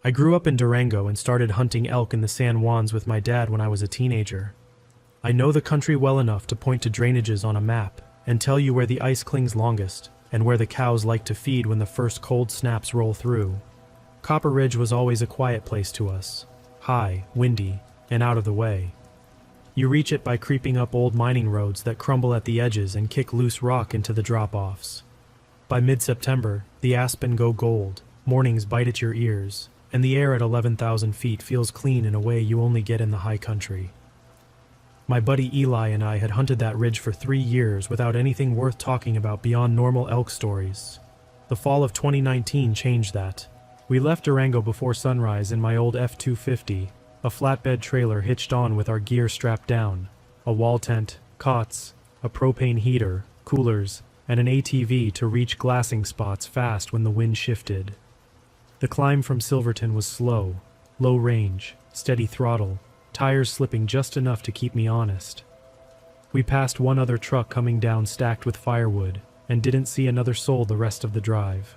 I grew up in Durango and started hunting elk in the San Juans with my dad when I was a teenager. I know the country well enough to point to drainages on a map and tell you where the ice clings longest and where the cows like to feed when the first cold snaps roll through. Copper Ridge was always a quiet place to us, high, windy, and out of the way. You reach it by creeping up old mining roads that crumble at the edges and kick loose rock into the drop-offs. By mid-September, the aspen go gold, mornings bite at your ears, and the air at 11,000 feet feels clean in a way you only get in the high country. My buddy Eli and I had hunted that ridge for 3 years without anything worth talking about beyond normal elk stories. The fall of 2019 changed that. We left Durango before sunrise in my old F-250, a flatbed trailer hitched on with our gear strapped down, a wall tent, cots, a propane heater, coolers, and an ATV to reach glassing spots fast when the wind shifted. The climb from Silverton was slow, low range, steady throttle, tires slipping just enough to keep me honest. We passed one other truck coming down stacked with firewood, and didn't see another soul the rest of the drive.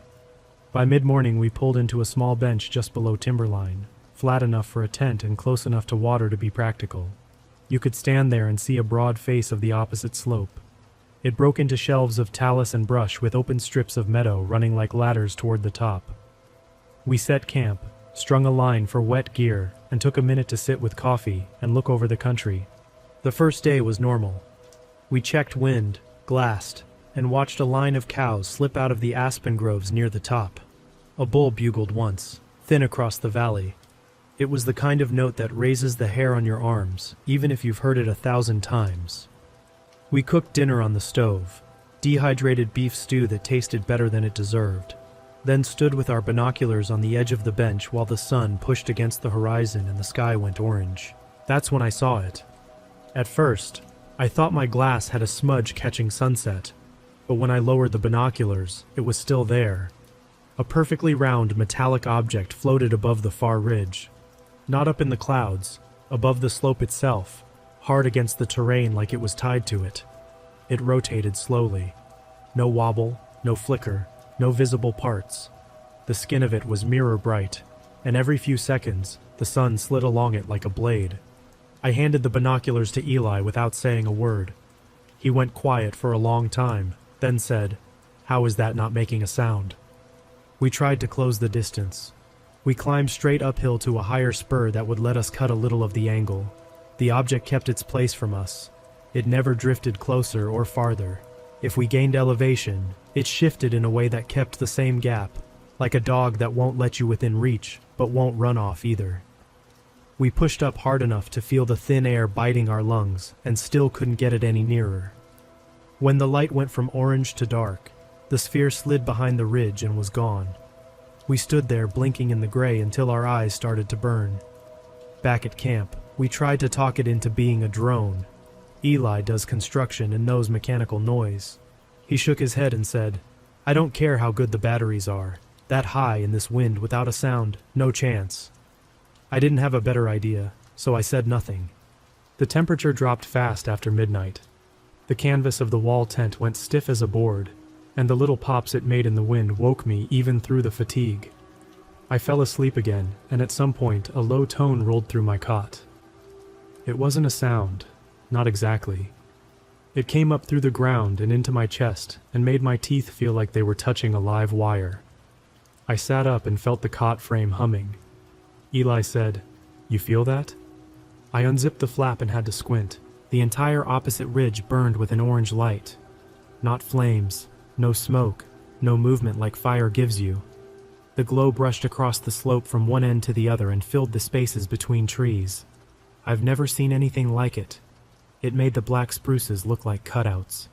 By mid-morning we pulled into a small bench just below timberline, flat enough for a tent and close enough to water to be practical. You could stand there and see a broad face of the opposite slope. It broke into shelves of talus and brush with open strips of meadow running like ladders toward the top. We set camp, strung a line for wet gear, and took a minute to sit with coffee and look over the country. The first day was normal. We checked wind, glassed, and watched a line of cows slip out of the aspen groves near the top. A bull bugled once, thin across the valley. It was the kind of note that raises the hair on your arms, even if you've heard it 1,000 times. We cooked dinner on the stove, dehydrated beef stew that tasted better than it deserved, then stood with our binoculars on the edge of the bench while the sun pushed against the horizon and the sky went orange. That's when I saw it. At first, I thought my glass had a smudge catching sunset, but when I lowered the binoculars, it was still there. A perfectly round metallic object floated above the far ridge. Not up in the clouds, above the slope itself, hard against the terrain like it was tied to it. It rotated slowly. No wobble, no flicker, no visible parts. The skin of it was mirror bright, and every few seconds, the sun slid along it like a blade. I handed the binoculars to Eli without saying a word. He went quiet for a long time, then said, "How is that not making a sound?" We tried to close the distance. We climbed straight uphill to a higher spur that would let us cut a little of the angle. The object kept its place from us. It never drifted closer or farther. If we gained elevation, it shifted in a way that kept the same gap, like a dog that won't let you within reach, but won't run off either. We pushed up hard enough to feel the thin air biting our lungs, and still couldn't get it any nearer. When the light went from orange to dark, the sphere slid behind the ridge and was gone. We stood there blinking in the gray until our eyes started to burn. Back at camp, we tried to talk it into being a drone. Eli does construction and knows mechanical noise. He shook his head and said, "I don't care how good the batteries are. That high in this wind without a sound, no chance." I didn't have a better idea, so I said nothing. The temperature dropped fast after midnight. The canvas of the wall tent went stiff as a board, and the little pops it made in the wind woke me even through the fatigue. I fell asleep again, and at some point a low tone rolled through my cot. It wasn't a sound, not exactly. It came up through the ground and into my chest and made my teeth feel like they were touching a live wire. I sat up and felt the cot frame humming. Eli said, "You feel that?" I unzipped the flap and had to squint. The entire opposite ridge burned with an orange light. Not flames, no smoke, no movement like fire gives you. The glow brushed across the slope from one end to the other and filled the spaces between trees. I've never seen anything like it. It made the black spruces look like cutouts.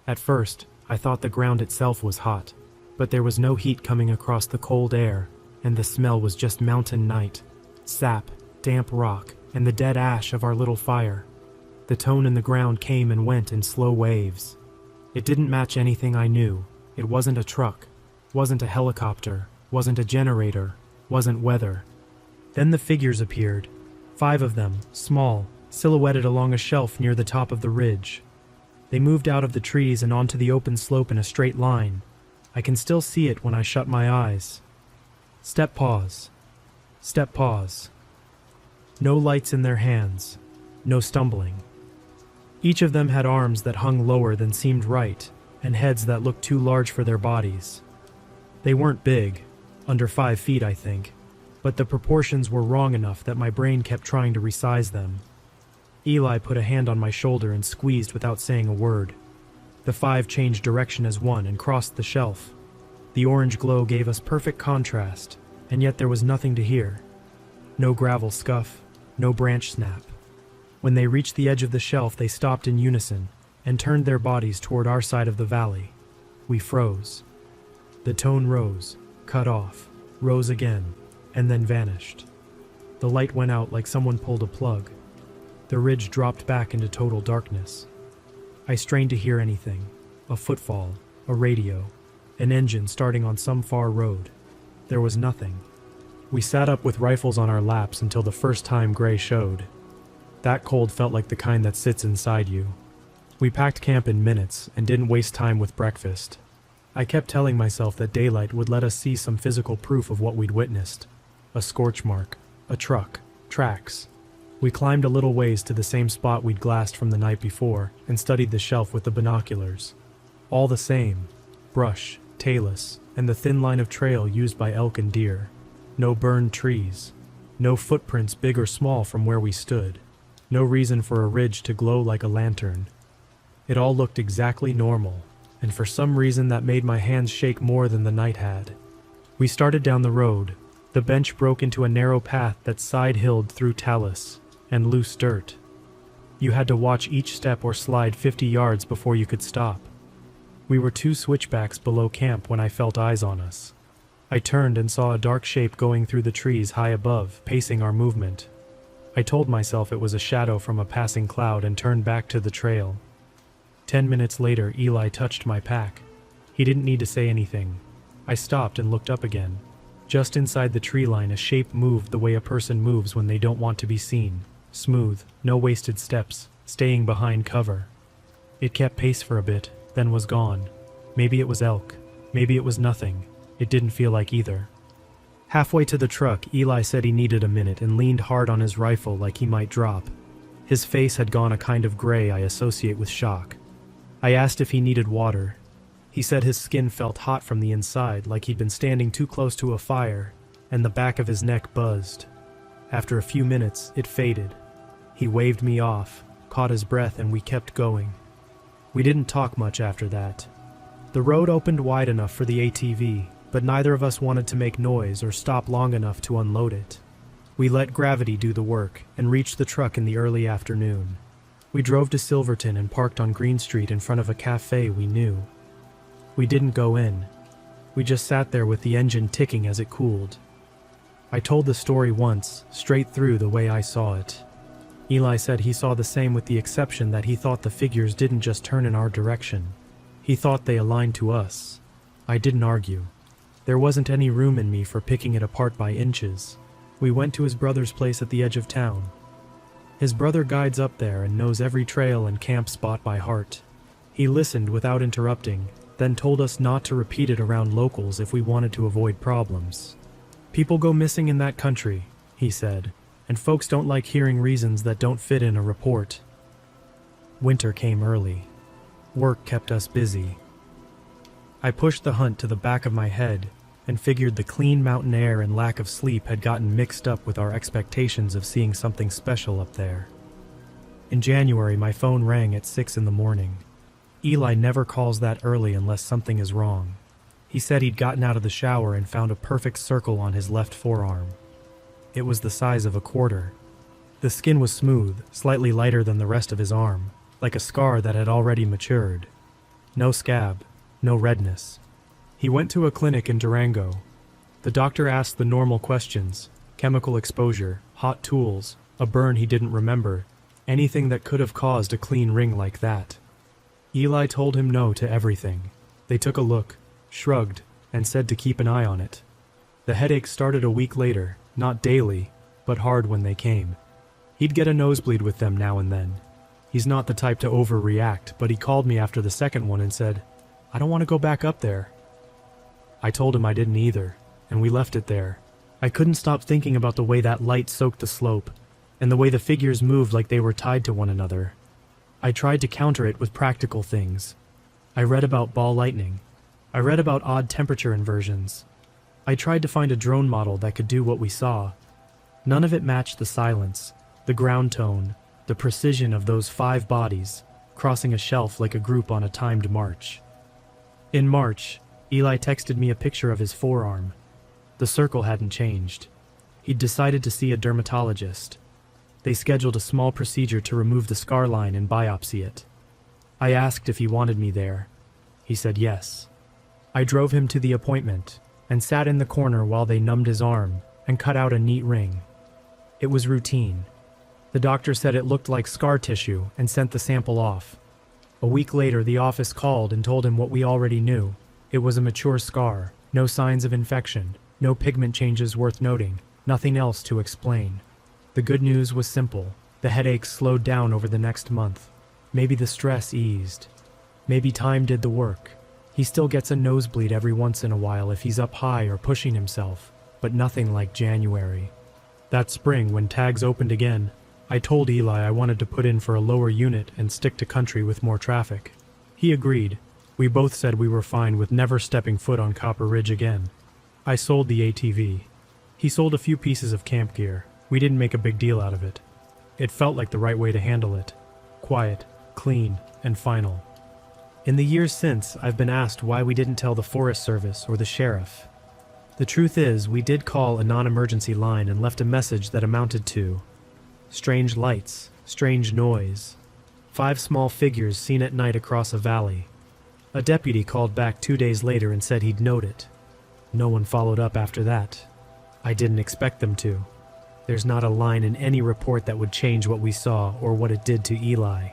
At first, I thought the ground itself was hot, but there was no heat coming across the cold air, and the smell was just mountain night, sap, damp rock, and the dead ash of our little fire. The tone in the ground came and went in slow waves. It didn't match anything I knew. It wasn't a truck, wasn't a helicopter, wasn't a generator, wasn't weather. Then the figures appeared, 5 of them, small, silhouetted along a shelf near the top of the ridge. They moved out of the trees and onto the open slope in a straight line. I can still see it when I shut my eyes. Step pause. Step pause. No lights in their hands. No stumbling. Each of them had arms that hung lower than seemed right, and heads that looked too large for their bodies. They weren't big, under 5 feet I think, but the proportions were wrong enough that my brain kept trying to resize them. Eli put a hand on my shoulder and squeezed without saying a word. The 5 changed direction as one and crossed the shelf. The orange glow gave us perfect contrast, and yet there was nothing to hear. No gravel scuff, no branch snap. When they reached the edge of the shelf, they stopped in unison and turned their bodies toward our side of the valley. We froze. The tone rose, cut off, rose again, and then vanished. The light went out like someone pulled a plug. The ridge dropped back into total darkness. I strained to hear anything. A footfall, a radio, an engine starting on some far road. There was nothing. We sat up with rifles on our laps until the first time gray showed. That cold felt like the kind that sits inside you. We packed camp in minutes and didn't waste time with breakfast. I kept telling myself that daylight would let us see some physical proof of what we'd witnessed. A scorch mark, a truck, tracks. We climbed a little ways to the same spot we'd glassed from the night before and studied the shelf with the binoculars. All the same, brush, talus, and the thin line of trail used by elk and deer. No burned trees. No footprints big or small from where we stood. No reason for a ridge to glow like a lantern. It all looked exactly normal, and for some reason that made my hands shake more than the night had. We started down the road. The bench broke into a narrow path that side-hilled through talus and loose dirt. You had to watch each step or slide 50 yards before you could stop. We were 2 switchbacks below camp when I felt eyes on us. I turned and saw a dark shape going through the trees high above, pacing our movement. I told myself it was a shadow from a passing cloud and turned back to the trail. 10 minutes later, Eli touched my pack. He didn't need to say anything. I stopped and looked up again. Just inside the tree line, a shape moved the way a person moves when they don't want to be seen. Smooth, no wasted steps, staying behind cover. It kept pace for a bit, then was gone. Maybe it was elk. Maybe it was nothing. It didn't feel like either. Halfway to the truck, Eli said he needed a minute and leaned hard on his rifle like he might drop. His face had gone a kind of gray I associate with shock. I asked if he needed water. He said his skin felt hot from the inside, like he'd been standing too close to a fire, and the back of his neck buzzed. After a few minutes, it faded. He waved me off, caught his breath, and we kept going. We didn't talk much after that. The road opened wide enough for the ATV, but neither of us wanted to make noise or stop long enough to unload it. We let gravity do the work and reached the truck in the early afternoon. We drove to Silverton and parked on Green Street in front of a cafe we knew. We didn't go in. We just sat there with the engine ticking as it cooled. I told the story once, straight through the way I saw it. Eli said he saw the same, with the exception that he thought the figures didn't just turn in our direction. He thought they aligned to us. I didn't argue. There wasn't any room in me for picking it apart by inches. We went to his brother's place at the edge of town. His brother guides up there and knows every trail and camp spot by heart. He listened without interrupting, then told us not to repeat it around locals if we wanted to avoid problems. People go missing in that country, he said, and folks don't like hearing reasons that don't fit in a report. Winter came early. Work kept us busy. I pushed the hunt to the back of my head and figured the clean mountain air and lack of sleep had gotten mixed up with our expectations of seeing something special up there. In January, my phone rang at 6 in the morning. Eli never calls that early unless something is wrong. He said he'd gotten out of the shower and found a perfect circle on his left forearm. It was the size of a quarter. The skin was smooth, slightly lighter than the rest of his arm, like a scar that had already matured. No scab, no redness. He went to a clinic in Durango. The doctor asked the normal questions: chemical exposure, hot tools, a burn he didn't remember, anything that could have caused a clean ring like that. Eli told him no to everything. They took a look, shrugged, and said to keep an eye on it. The headaches started a week later, not daily, but hard when they came. He'd get a nosebleed with them now and then. He's not the type to overreact, but he called me after the second one and said, "I don't want to go back up there." I told him I didn't either, and we left it there. I couldn't stop thinking about the way that light soaked the slope, and the way the figures moved like they were tied to one another. I tried to counter it with practical things. I read about ball lightning. I read about odd temperature inversions. I tried to find a drone model that could do what we saw. None of it matched the silence, the ground tone, the precision of those 5 bodies, crossing a shelf like a group on a timed march. In March, Eli texted me a picture of his forearm. The circle hadn't changed. He'd decided to see a dermatologist. They scheduled a small procedure to remove the scar line and biopsy it. I asked if he wanted me there. He said yes. I drove him to the appointment and sat in the corner while they numbed his arm and cut out a neat ring. It was routine. The doctor said it looked like scar tissue and sent the sample off. A week later, the office called and told him what we already knew. It was a mature scar, no signs of infection, no pigment changes worth noting, nothing else to explain. The good news was simple. The headaches slowed down over the next month. Maybe the stress eased. Maybe time did the work. He still gets a nosebleed every once in a while if he's up high or pushing himself, but nothing like January. That spring, when tags opened again, I told Eli I wanted to put in for a lower unit and stick to country with more traffic. He agreed. We both said we were fine with never stepping foot on Copper Ridge again. I sold the ATV. He sold a few pieces of camp gear. We didn't make a big deal out of it. It felt like the right way to handle it. Quiet, clean, and final. In the years since, I've been asked why we didn't tell the Forest Service or the sheriff. The truth is, we did call a non-emergency line and left a message that amounted to strange lights, strange noise, 5 small figures seen at night across a valley. A deputy called back 2 days later and said he'd note it. No one followed up after that. I didn't expect them to. There's not a line in any report that would change what we saw or what it did to Eli.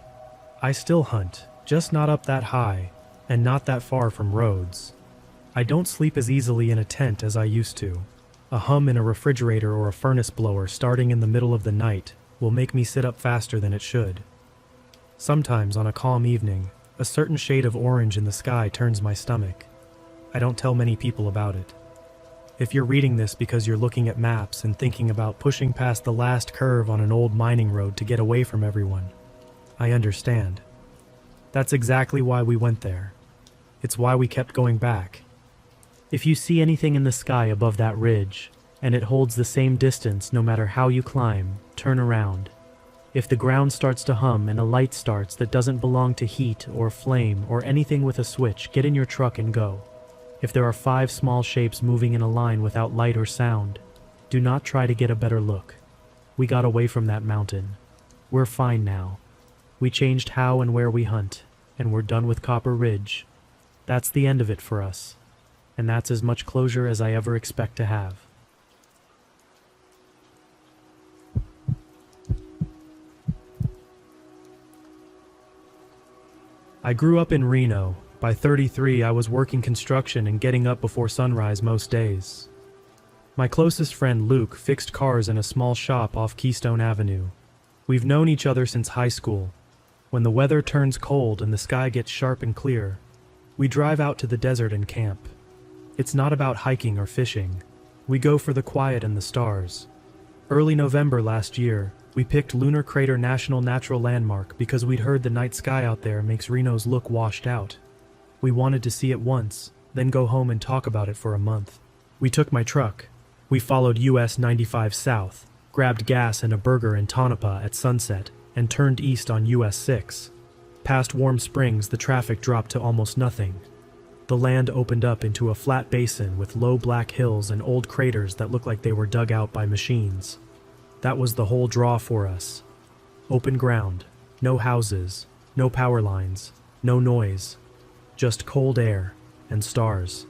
I still hunt, just not up that high, and not that far from roads. I don't sleep as easily in a tent as I used to. A hum in a refrigerator or a furnace blower starting in the middle of the night will make me sit up faster than it should. Sometimes on a calm evening, a certain shade of orange in the sky turns my stomach. I don't tell many people about it. If you're reading this because you're looking at maps and thinking about pushing past the last curve on an old mining road to get away from everyone, I understand. That's exactly why we went there. It's why we kept going back. If you see anything in the sky above that ridge, and it holds the same distance no matter how you climb, turn around. If the ground starts to hum and a light starts that doesn't belong to heat or flame or anything with a switch, get in your truck and go. If there are 5 small shapes moving in a line without light or sound, do not try to get a better look. We got away from that mountain. We're fine now. We changed how and where we hunt, and we're done with Copper Ridge. That's the end of it for us, and that's as much closure as I ever expect to have. I grew up in Reno. By 33, I was working construction and getting up before sunrise most days. My closest friend Luke fixed cars in a small shop off Keystone Avenue. We've known each other since high school. When the weather turns cold and the sky gets sharp and clear, we drive out to the desert and camp. It's not about hiking or fishing. We go for the quiet and the stars. Early November last year, we picked Lunar Crater National Natural Landmark because we'd heard the night sky out there makes Reno's look washed out. We wanted to see it once, then go home and talk about it for a month. We took my truck. We followed US 95 south, grabbed gas and a burger in Tonopah at sunset, and turned east on US 6. Past Warm Springs, the traffic dropped to almost nothing. The land opened up into a flat basin with low black hills and old craters that looked like they were dug out by machines. That was the whole draw for us. Open ground, no houses, no power lines, no noise. Just cold air and stars.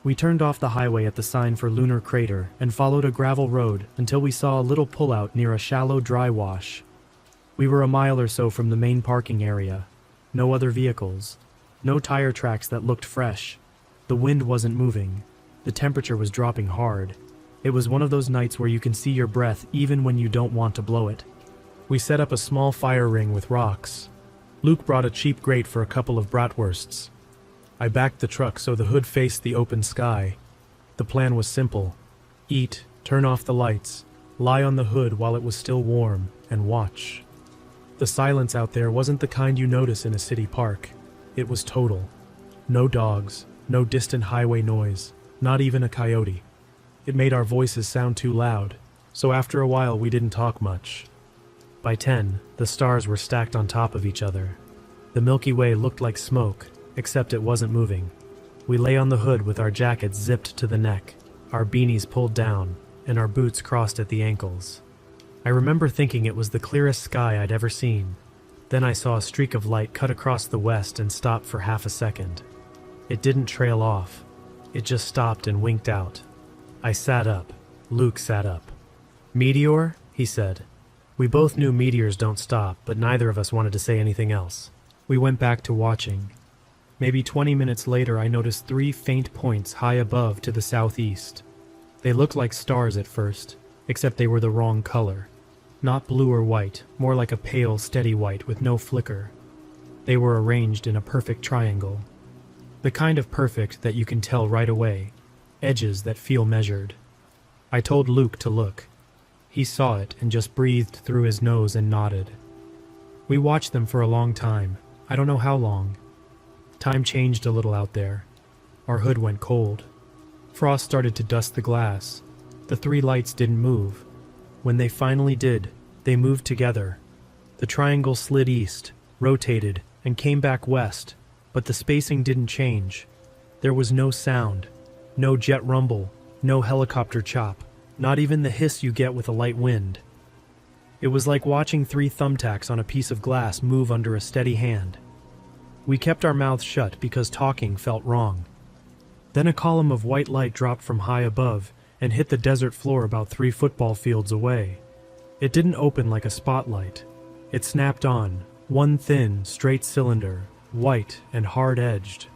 We turned off the highway at the sign for Lunar Crater and followed a gravel road until we saw a little pullout near a shallow dry wash. We were a mile or so from the main parking area. No other vehicles. No tire tracks that looked fresh. The wind wasn't moving. The temperature was dropping hard. It was one of those nights where you can see your breath even when you don't want to blow it. We set up a small fire ring with rocks. Luke brought a cheap grate for a couple of bratwursts. I backed the truck so the hood faced the open sky. The plan was simple. Eat, Turn off the lights, lie on the hood while it was still warm, and watch. The silence out there wasn't the kind you notice in a city park. It was total. No dogs, no distant highway noise, not even a coyote. It made our voices sound too loud, so after a while we didn't talk much. By 10, the stars were stacked on top of each other. The Milky Way looked like smoke, except it wasn't moving. We lay on the hood with our jackets zipped to the neck, our beanies pulled down, and our boots crossed at the ankles. I remember thinking it was the clearest sky I'd ever seen. Then I saw a streak of light cut across the west and stop for half a second. It didn't trail off. It just stopped and winked out. I sat up. Luke sat up. "Meteor?" he said. We both knew meteors don't stop, but neither of us wanted to say anything else. We went back to watching. Maybe 20 minutes later I noticed 3 faint points high above to the southeast. They looked like stars at first, except they were the wrong color. Not blue or white, more like a pale, steady white with no flicker. They were arranged in a perfect triangle. The kind of perfect that you can tell right away, edges that feel measured. I told Luke to look. He saw it and just breathed through his nose and nodded. We watched them for a long time. I don't know how long. Time changed a little out there. Our hood went cold. Frost started to dust the glass. The 3 lights didn't move. When they finally did, they moved together. The triangle slid east, rotated, and came back west, but the spacing didn't change. There was no sound, no jet rumble, no helicopter chop, not even the hiss you get with a light wind. It was like watching 3 thumbtacks on a piece of glass move under a steady hand. We kept our mouths shut because talking felt wrong. Then a column of white light dropped from high above and hit the desert floor about 3 football fields away. It didn't open like a spotlight. It snapped on, one thin, straight cylinder, white and hard-edged.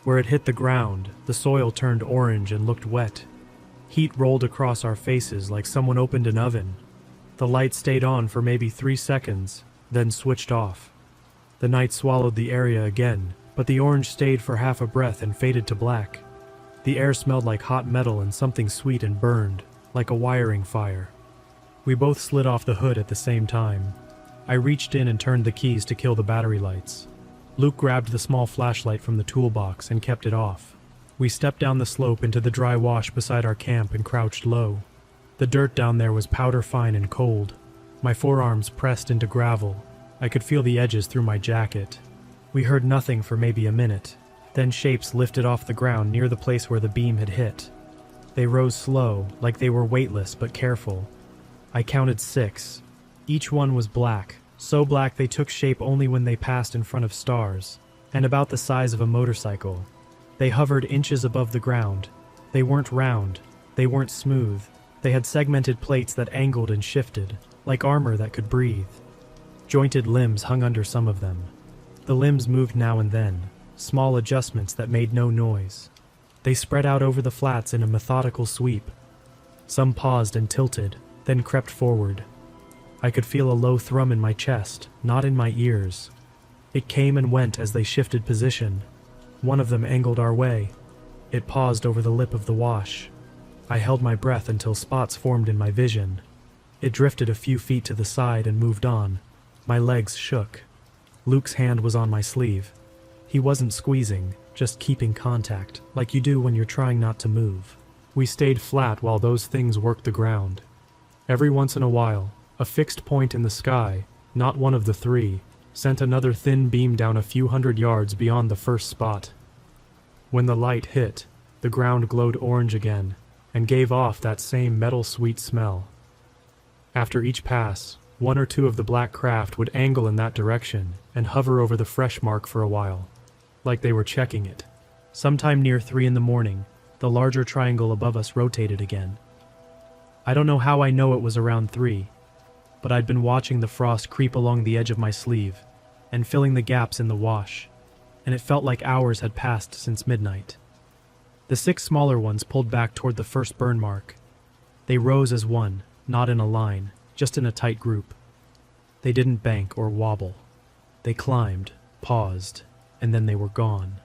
Where it hit the ground, the soil turned orange and looked wet. Heat rolled across our faces like someone opened an oven. The light stayed on for maybe 3 seconds, then switched off. The night swallowed the area again, but the orange stayed for half a breath and faded to black. The air smelled like hot metal and something sweet and burned, like a wiring fire. We both slid off the hood at the same time. I reached in and turned the keys to kill the battery lights. Luke grabbed the small flashlight from the toolbox and kept it off. We stepped down the slope into the dry wash beside our camp and crouched low. The dirt down there was powder fine and cold. My forearms pressed into gravel. I could feel the edges through my jacket. We heard nothing for maybe a minute. Then shapes lifted off the ground near the place where the beam had hit. They rose slow, like they were weightless but careful. I counted 6. Each one was black, so black they took shape only when they passed in front of stars, and about the size of a motorcycle. They hovered inches above the ground. They weren't round. They weren't smooth. They had segmented plates that angled and shifted, like armor that could breathe. Jointed limbs hung under some of them. The limbs moved now and then, small adjustments that made no noise. They spread out over the flats in a methodical sweep. Some paused and tilted, then crept forward. I could feel a low thrum in my chest, not in my ears. It came and went as they shifted position. One of them angled our way. It paused over the lip of the wash. I held my breath until spots formed in my vision. It drifted a few feet to the side and moved on. My legs shook. Luke's hand was on my sleeve. He wasn't squeezing, just keeping contact, like you do when you're trying not to move. We stayed flat while those things worked the ground. Every once in a while, a fixed point in the sky, not one of the 3, sent another thin beam down a few hundred yards beyond the first spot. When the light hit, the ground glowed orange again, and gave off that same metal-sweet smell. After each pass, 1 or 2 of the black craft would angle in that direction and hover over the fresh mark for a while, like they were checking it. Sometime near 3 in the morning, the larger triangle above us rotated again. I don't know how I know it was around 3, but I'd been watching the frost creep along the edge of my sleeve and filling the gaps in the wash, and it felt like hours had passed since midnight. The 6 smaller ones pulled back toward the first burn mark. They rose as one, not in a line, just in a tight group. They didn't bank or wobble. They climbed, paused, and then they were gone.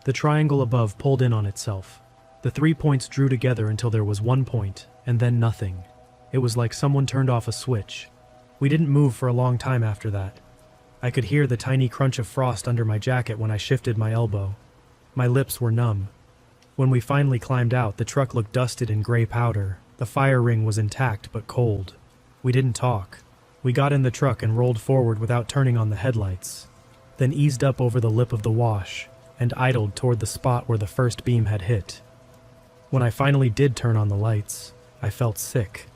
The triangle above pulled in on itself. The 3 points drew together until there was 1 point, and then nothing. It was like someone turned off a switch. We didn't move for a long time after that. I could hear the tiny crunch of frost under my jacket when I shifted my elbow. My lips were numb. When we finally climbed out, the truck looked dusted in gray powder. The fire ring was intact but cold. We didn't talk. We got in the truck and rolled forward without turning on the headlights, then eased up over the lip of the wash and idled toward the spot where the first beam had hit. When I finally did turn on the lights, I felt sick.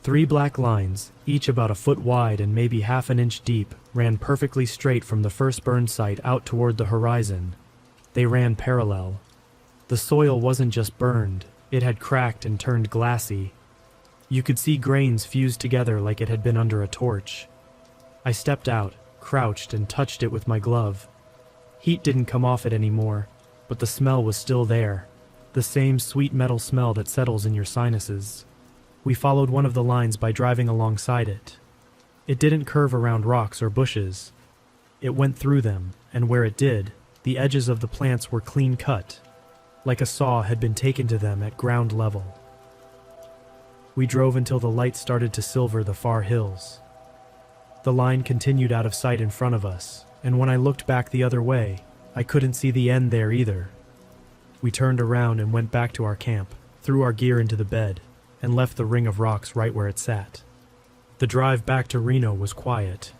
3 black lines, each about a foot wide and maybe half an inch deep, ran perfectly straight from the first burn site out toward the horizon. They ran parallel. The soil wasn't just burned, it had cracked and turned glassy. You could see grains fused together like it had been under a torch. I stepped out, crouched, and touched it with my glove. Heat didn't come off it anymore, but the smell was still there. The same sweet metal smell that settles in your sinuses. We followed one of the lines by driving alongside it. It didn't curve around rocks or bushes. It went through them, and where it did, the edges of the plants were clean cut, like a saw had been taken to them at ground level. We drove until the light started to silver the far hills. The line continued out of sight in front of us, and when I looked back the other way, I couldn't see the end there either. We turned around and went back to our camp, threw our gear into the bed, and left the ring of rocks right where it sat. The drive back to Reno was quiet.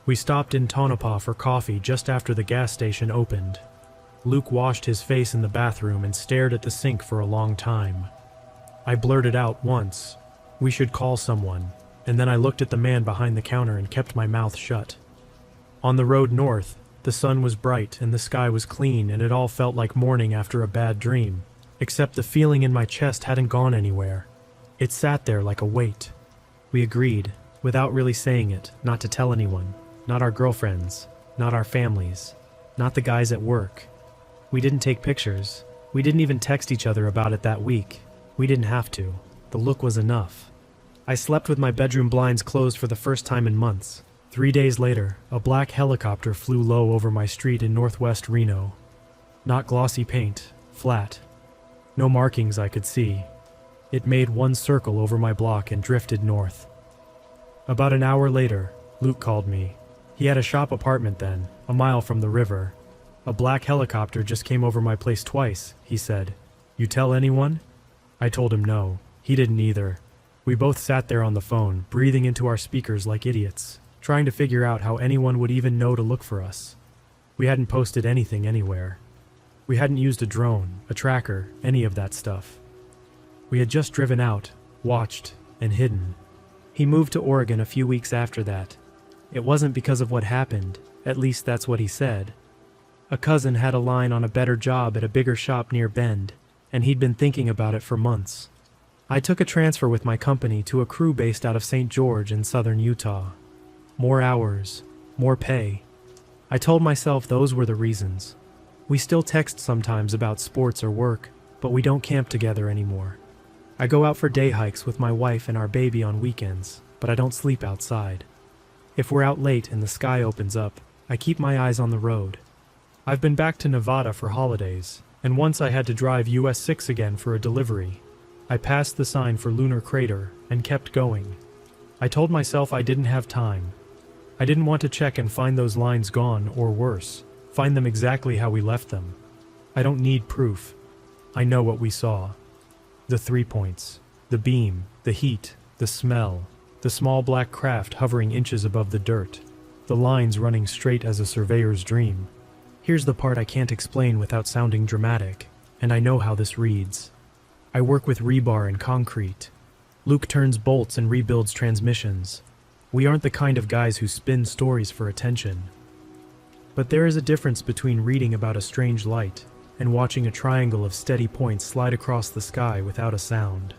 We stopped in Tonopah for coffee just after the gas station opened. Luke washed his face in the bathroom and stared at the sink for a long time. I blurted out once, "We should call someone," and then I looked at the man behind the counter and kept my mouth shut. On the road north, the sun was bright and the sky was clean, and it all felt like morning after a bad dream, except the feeling in my chest hadn't gone anywhere. It sat there like a weight. We agreed, without really saying it, not to tell anyone, not our girlfriends, not our families, not the guys at work. We didn't take pictures. We didn't even text each other about it that week. We didn't have to. The look was enough. I slept with my bedroom blinds closed for the first time in months. 3 days later, a black helicopter flew low over my street in northwest Reno. Not glossy paint, flat. No markings I could see. It made one circle over my block and drifted north. About an hour later, Luke called me. He had a shop apartment then, a mile from the river. "A black helicopter just came over my place twice," he said. "You tell anyone?" I told him no. He didn't either. We both sat there on the phone, breathing into our speakers like idiots, trying to figure out how anyone would even know to look for us. We hadn't posted anything anywhere. We hadn't used a drone, a tracker, any of that stuff. We had just driven out, watched, and hidden. He moved to Oregon a few weeks after that. It wasn't because of what happened, at least that's what he said. A cousin had a line on a better job at a bigger shop near Bend, and he'd been thinking about it for months. I took a transfer with my company to a crew based out of St. George in southern Utah. More hours, more pay. I told myself those were the reasons. We still text sometimes about sports or work, but we don't camp together anymore. I go out for day hikes with my wife and our baby on weekends, but I don't sleep outside. If we're out late and the sky opens up, I keep my eyes on the road. I've been back to Nevada for holidays, and once I had to drive US 6 again for a delivery. I passed the sign for Lunar Crater and kept going. I told myself I didn't have time. I didn't want to check and find those lines gone, or worse, find them exactly how we left them. I don't need proof. I know what we saw. The 3 points, the beam, the heat, the smell, the small black craft hovering inches above the dirt, the lines running straight as a surveyor's dream. Here's the part I can't explain without sounding dramatic, and I know how this reads. I work with rebar and concrete. Luke turns bolts and rebuilds transmissions. We aren't the kind of guys who spin stories for attention. But there is a difference between reading about a strange light and watching a triangle of steady points slide across the sky without a sound.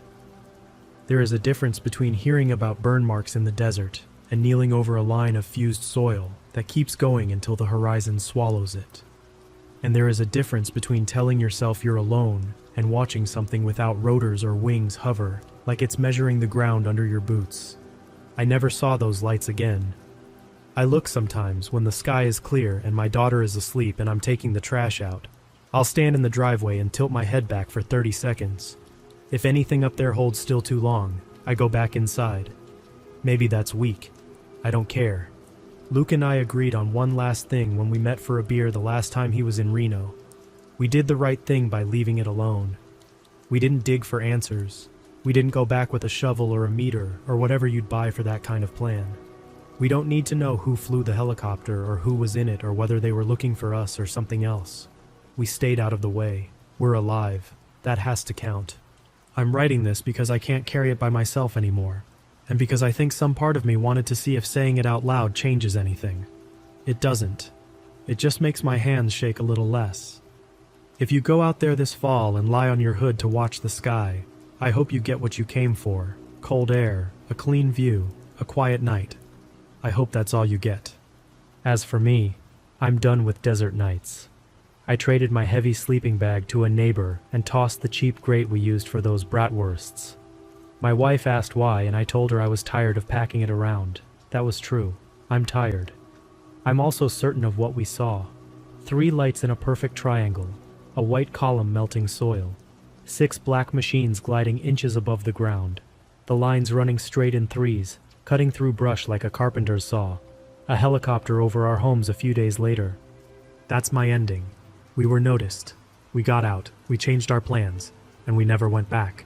There is a difference between hearing about burn marks in the desert and kneeling over a line of fused soil that keeps going until the horizon swallows it. And there is a difference between telling yourself you're alone and watching something without rotors or wings hover, like it's measuring the ground under your boots. I never saw those lights again. I look sometimes when the sky is clear and my daughter is asleep and I'm taking the trash out. I'll stand in the driveway and tilt my head back for 30 seconds. If anything up there holds still too long, I go back inside. Maybe that's weak. I don't care. Luke and I agreed on one last thing when we met for a beer the last time he was in Reno. We did the right thing by leaving it alone. We didn't dig for answers. We didn't go back with a shovel or a meter or whatever you'd buy for that kind of plan. We don't need to know who flew the helicopter or who was in it or whether they were looking for us or something else. We stayed out of the way. We're alive. That has to count. I'm writing this because I can't carry it by myself anymore, and because I think some part of me wanted to see if saying it out loud changes anything. It doesn't. It just makes my hands shake a little less. If you go out there this fall and lie on your hood to watch the sky, I hope you get what you came for: cold air, a clean view, a quiet night. I hope that's all you get. As for me, I'm done with desert nights. I traded my heavy sleeping bag to a neighbor and tossed the cheap grate we used for those bratwursts. My wife asked why, and I told her I was tired of packing it around. That was true. I'm tired. I'm also certain of what we saw. 3 lights in a perfect triangle, a white column melting soil, 6 black machines gliding inches above the ground, the lines running straight in threes, cutting through brush like a carpenter's saw, a helicopter over our homes a few days later. That's my ending. We were noticed. We got out. We changed our plans. And we never went back.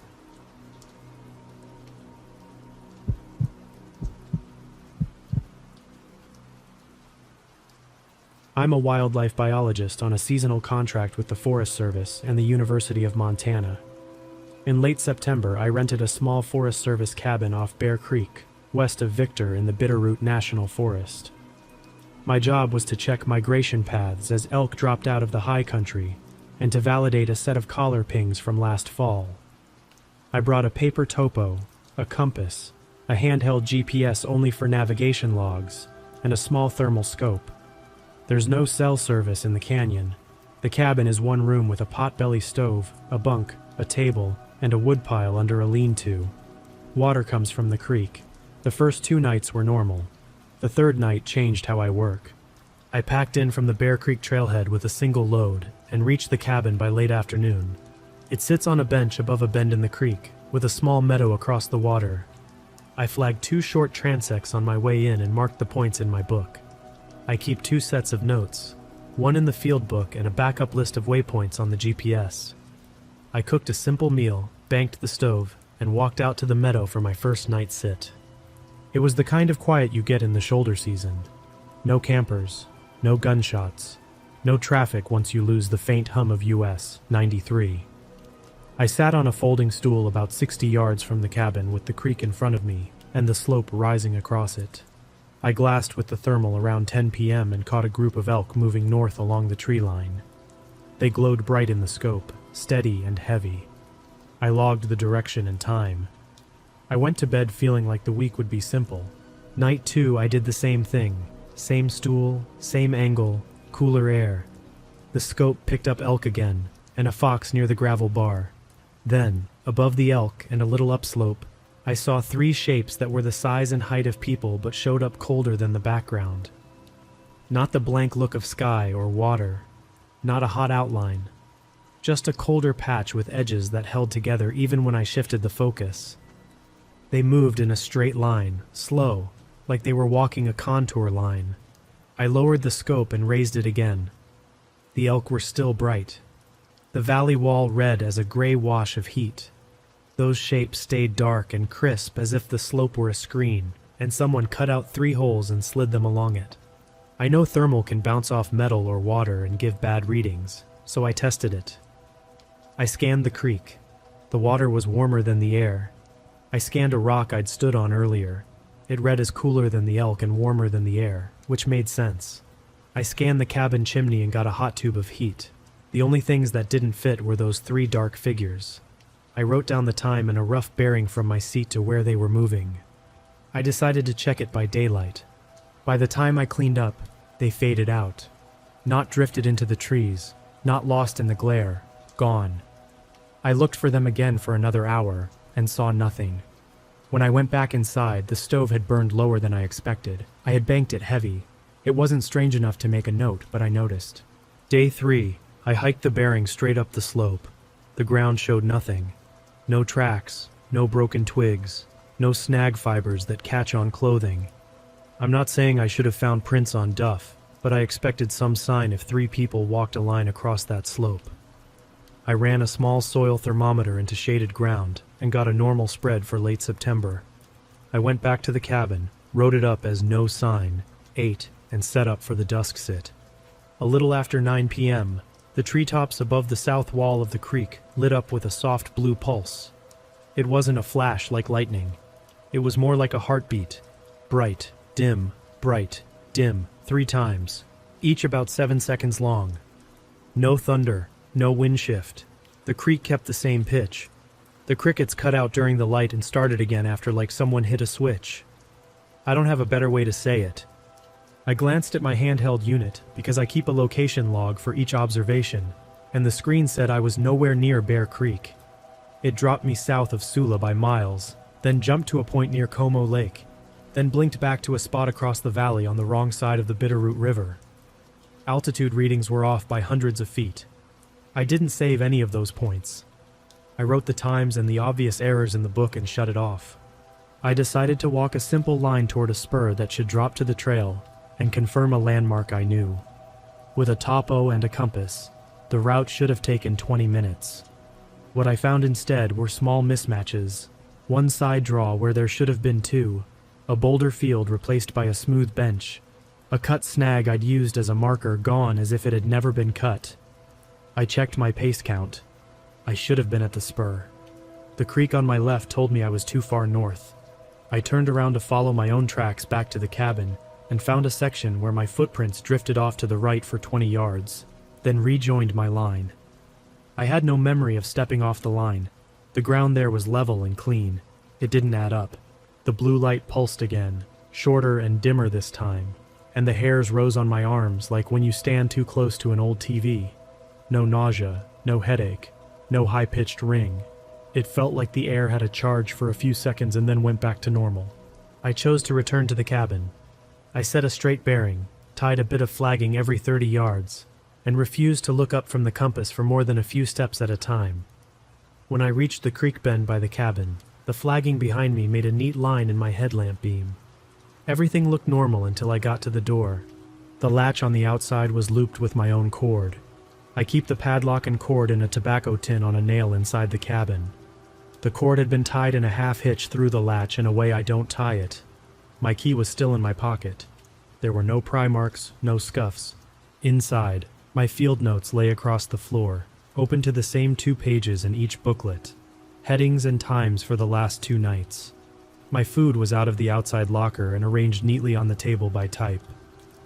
I'm a wildlife biologist on a seasonal contract with the Forest Service and the University of Montana. In late September, I rented a small Forest Service cabin off Bear Creek, west of Victor in the Bitterroot National Forest. My job was to check migration paths as elk dropped out of the high country and to validate a set of collar pings from last fall. I brought a paper topo, a compass, a handheld GPS only for navigation logs, and a small thermal scope. There's no cell service in the canyon. The cabin is one room with a potbelly stove, a bunk, a table, and a woodpile under a lean-to. Water comes from the creek. The first 2 nights were normal. The 3rd night changed how I work. I packed in from the Bear Creek trailhead with a single load and reached the cabin by late afternoon. It sits on a bench above a bend in the creek, with a small meadow across the water. I flagged 2 short transects on my way in and marked the points in my book. I keep 2 sets of notes, one in the field book and a backup list of waypoints on the GPS. I cooked a simple meal, banked the stove, and walked out to the meadow for my first night sit. It was the kind of quiet you get in the shoulder season. No campers, no gunshots, no traffic once you lose the faint hum of US 93. I sat on a folding stool about 60 yards from the cabin with the creek in front of me and the slope rising across it. I glassed with the thermal around 10 p.m. and caught a group of elk moving north along the tree line. They glowed bright in the scope, steady and heavy. I logged the direction and time. I went to bed feeling like the week would be simple. Night 2, I did the same thing. Same stool, same angle, cooler air. The scope picked up elk again, and a fox near the gravel bar. Then, above the elk and a little upslope, I saw 3 shapes that were the size and height of people but showed up colder than the background. Not the blank look of sky or water. Not a hot outline. Just a colder patch with edges that held together even when I shifted the focus. They moved in a straight line, slow, like they were walking a contour line. I lowered the scope and raised it again. The elk were still bright. The valley wall red as a gray wash of heat. Those shapes stayed dark and crisp as if the slope were a screen, and someone cut out 3 holes and slid them along it. I know thermal can bounce off metal or water and give bad readings, so I tested it. I scanned the creek. The water was warmer than the air. I scanned a rock I'd stood on earlier. It read as cooler than the elk and warmer than the air, which made sense. I scanned the cabin chimney and got a hot tube of heat. The only things that didn't fit were those 3 dark figures. I wrote down the time and a rough bearing from my seat to where they were moving. I decided to check it by daylight. By the time I cleaned up, they faded out. Not drifted into the trees, not lost in the glare, gone. I looked for them again for another hour and saw nothing. When I went back inside, the stove had burned lower than I expected. I had banked it heavy. It wasn't strange enough to make a note, but I noticed. Day 3, I hiked the bearing straight up the slope. The ground showed nothing. No tracks, no broken twigs, no snag fibers that catch on clothing. I'm not saying I should have found prints on duff, but I expected some sign if 3 people walked a line across that slope. I ran a small soil thermometer into shaded ground and got a normal spread for late September. I went back to the cabin, wrote it up as no sign, ate, and set up for the dusk sit. A little after 9 p.m., the treetops above the south wall of the creek lit up with a soft blue pulse. It wasn't a flash like lightning. It was more like a heartbeat. Bright, dim, 3 times, each about 7 seconds long. No thunder, no wind shift. The creek kept the same pitch. The crickets cut out during the light and started again after like someone hit a switch. I don't have a better way to say it. I glanced at my handheld unit because I keep a location log for each observation, and the screen said I was nowhere near Bear Creek. It dropped me south of Sula by miles, then jumped to a point near Como Lake, then blinked back to a spot across the valley on the wrong side of the Bitterroot River. Altitude readings were off by hundreds of feet. I didn't save any of those points. I wrote the times and the obvious errors in the book and shut it off. I decided to walk a simple line toward a spur that should drop to the trail and confirm a landmark I knew. With a topo and a compass, the route should have taken 20 minutes. What I found instead were small mismatches, one side draw where there should have been 2, a boulder field replaced by a smooth bench, a cut snag I'd used as a marker gone as if it had never been cut. I checked my pace count. I should have been at the spur. The creek on my left told me I was too far north. I turned around to follow my own tracks back to the cabin and found a section where my footprints drifted off to the right for 20 yards, then rejoined my line. I had no memory of stepping off the line. The ground there was level and clean. It didn't add up. The blue light pulsed again, shorter and dimmer this time, and the hairs rose on my arms like when you stand too close to an old TV. No nausea, no headache, no high-pitched ring. It felt like the air had a charge for a few seconds and then went back to normal. I chose to return to the cabin. I set a straight bearing, tied a bit of flagging every 30 yards, and refused to look up from the compass for more than a few steps at a time. When I reached the creek bend by the cabin, the flagging behind me made a neat line in my headlamp beam. Everything looked normal until I got to the door. The latch on the outside was looped with my own cord. I keep the padlock and cord in a tobacco tin on a nail inside the cabin. The cord had been tied in a half hitch through the latch in a way I don't tie it. My key was still in my pocket. There were no pry marks, no scuffs. Inside, my field notes lay across the floor, open to the same 2 pages in each booklet. Headings and times for the last 2 nights. My food was out of the outside locker and arranged neatly on the table by type.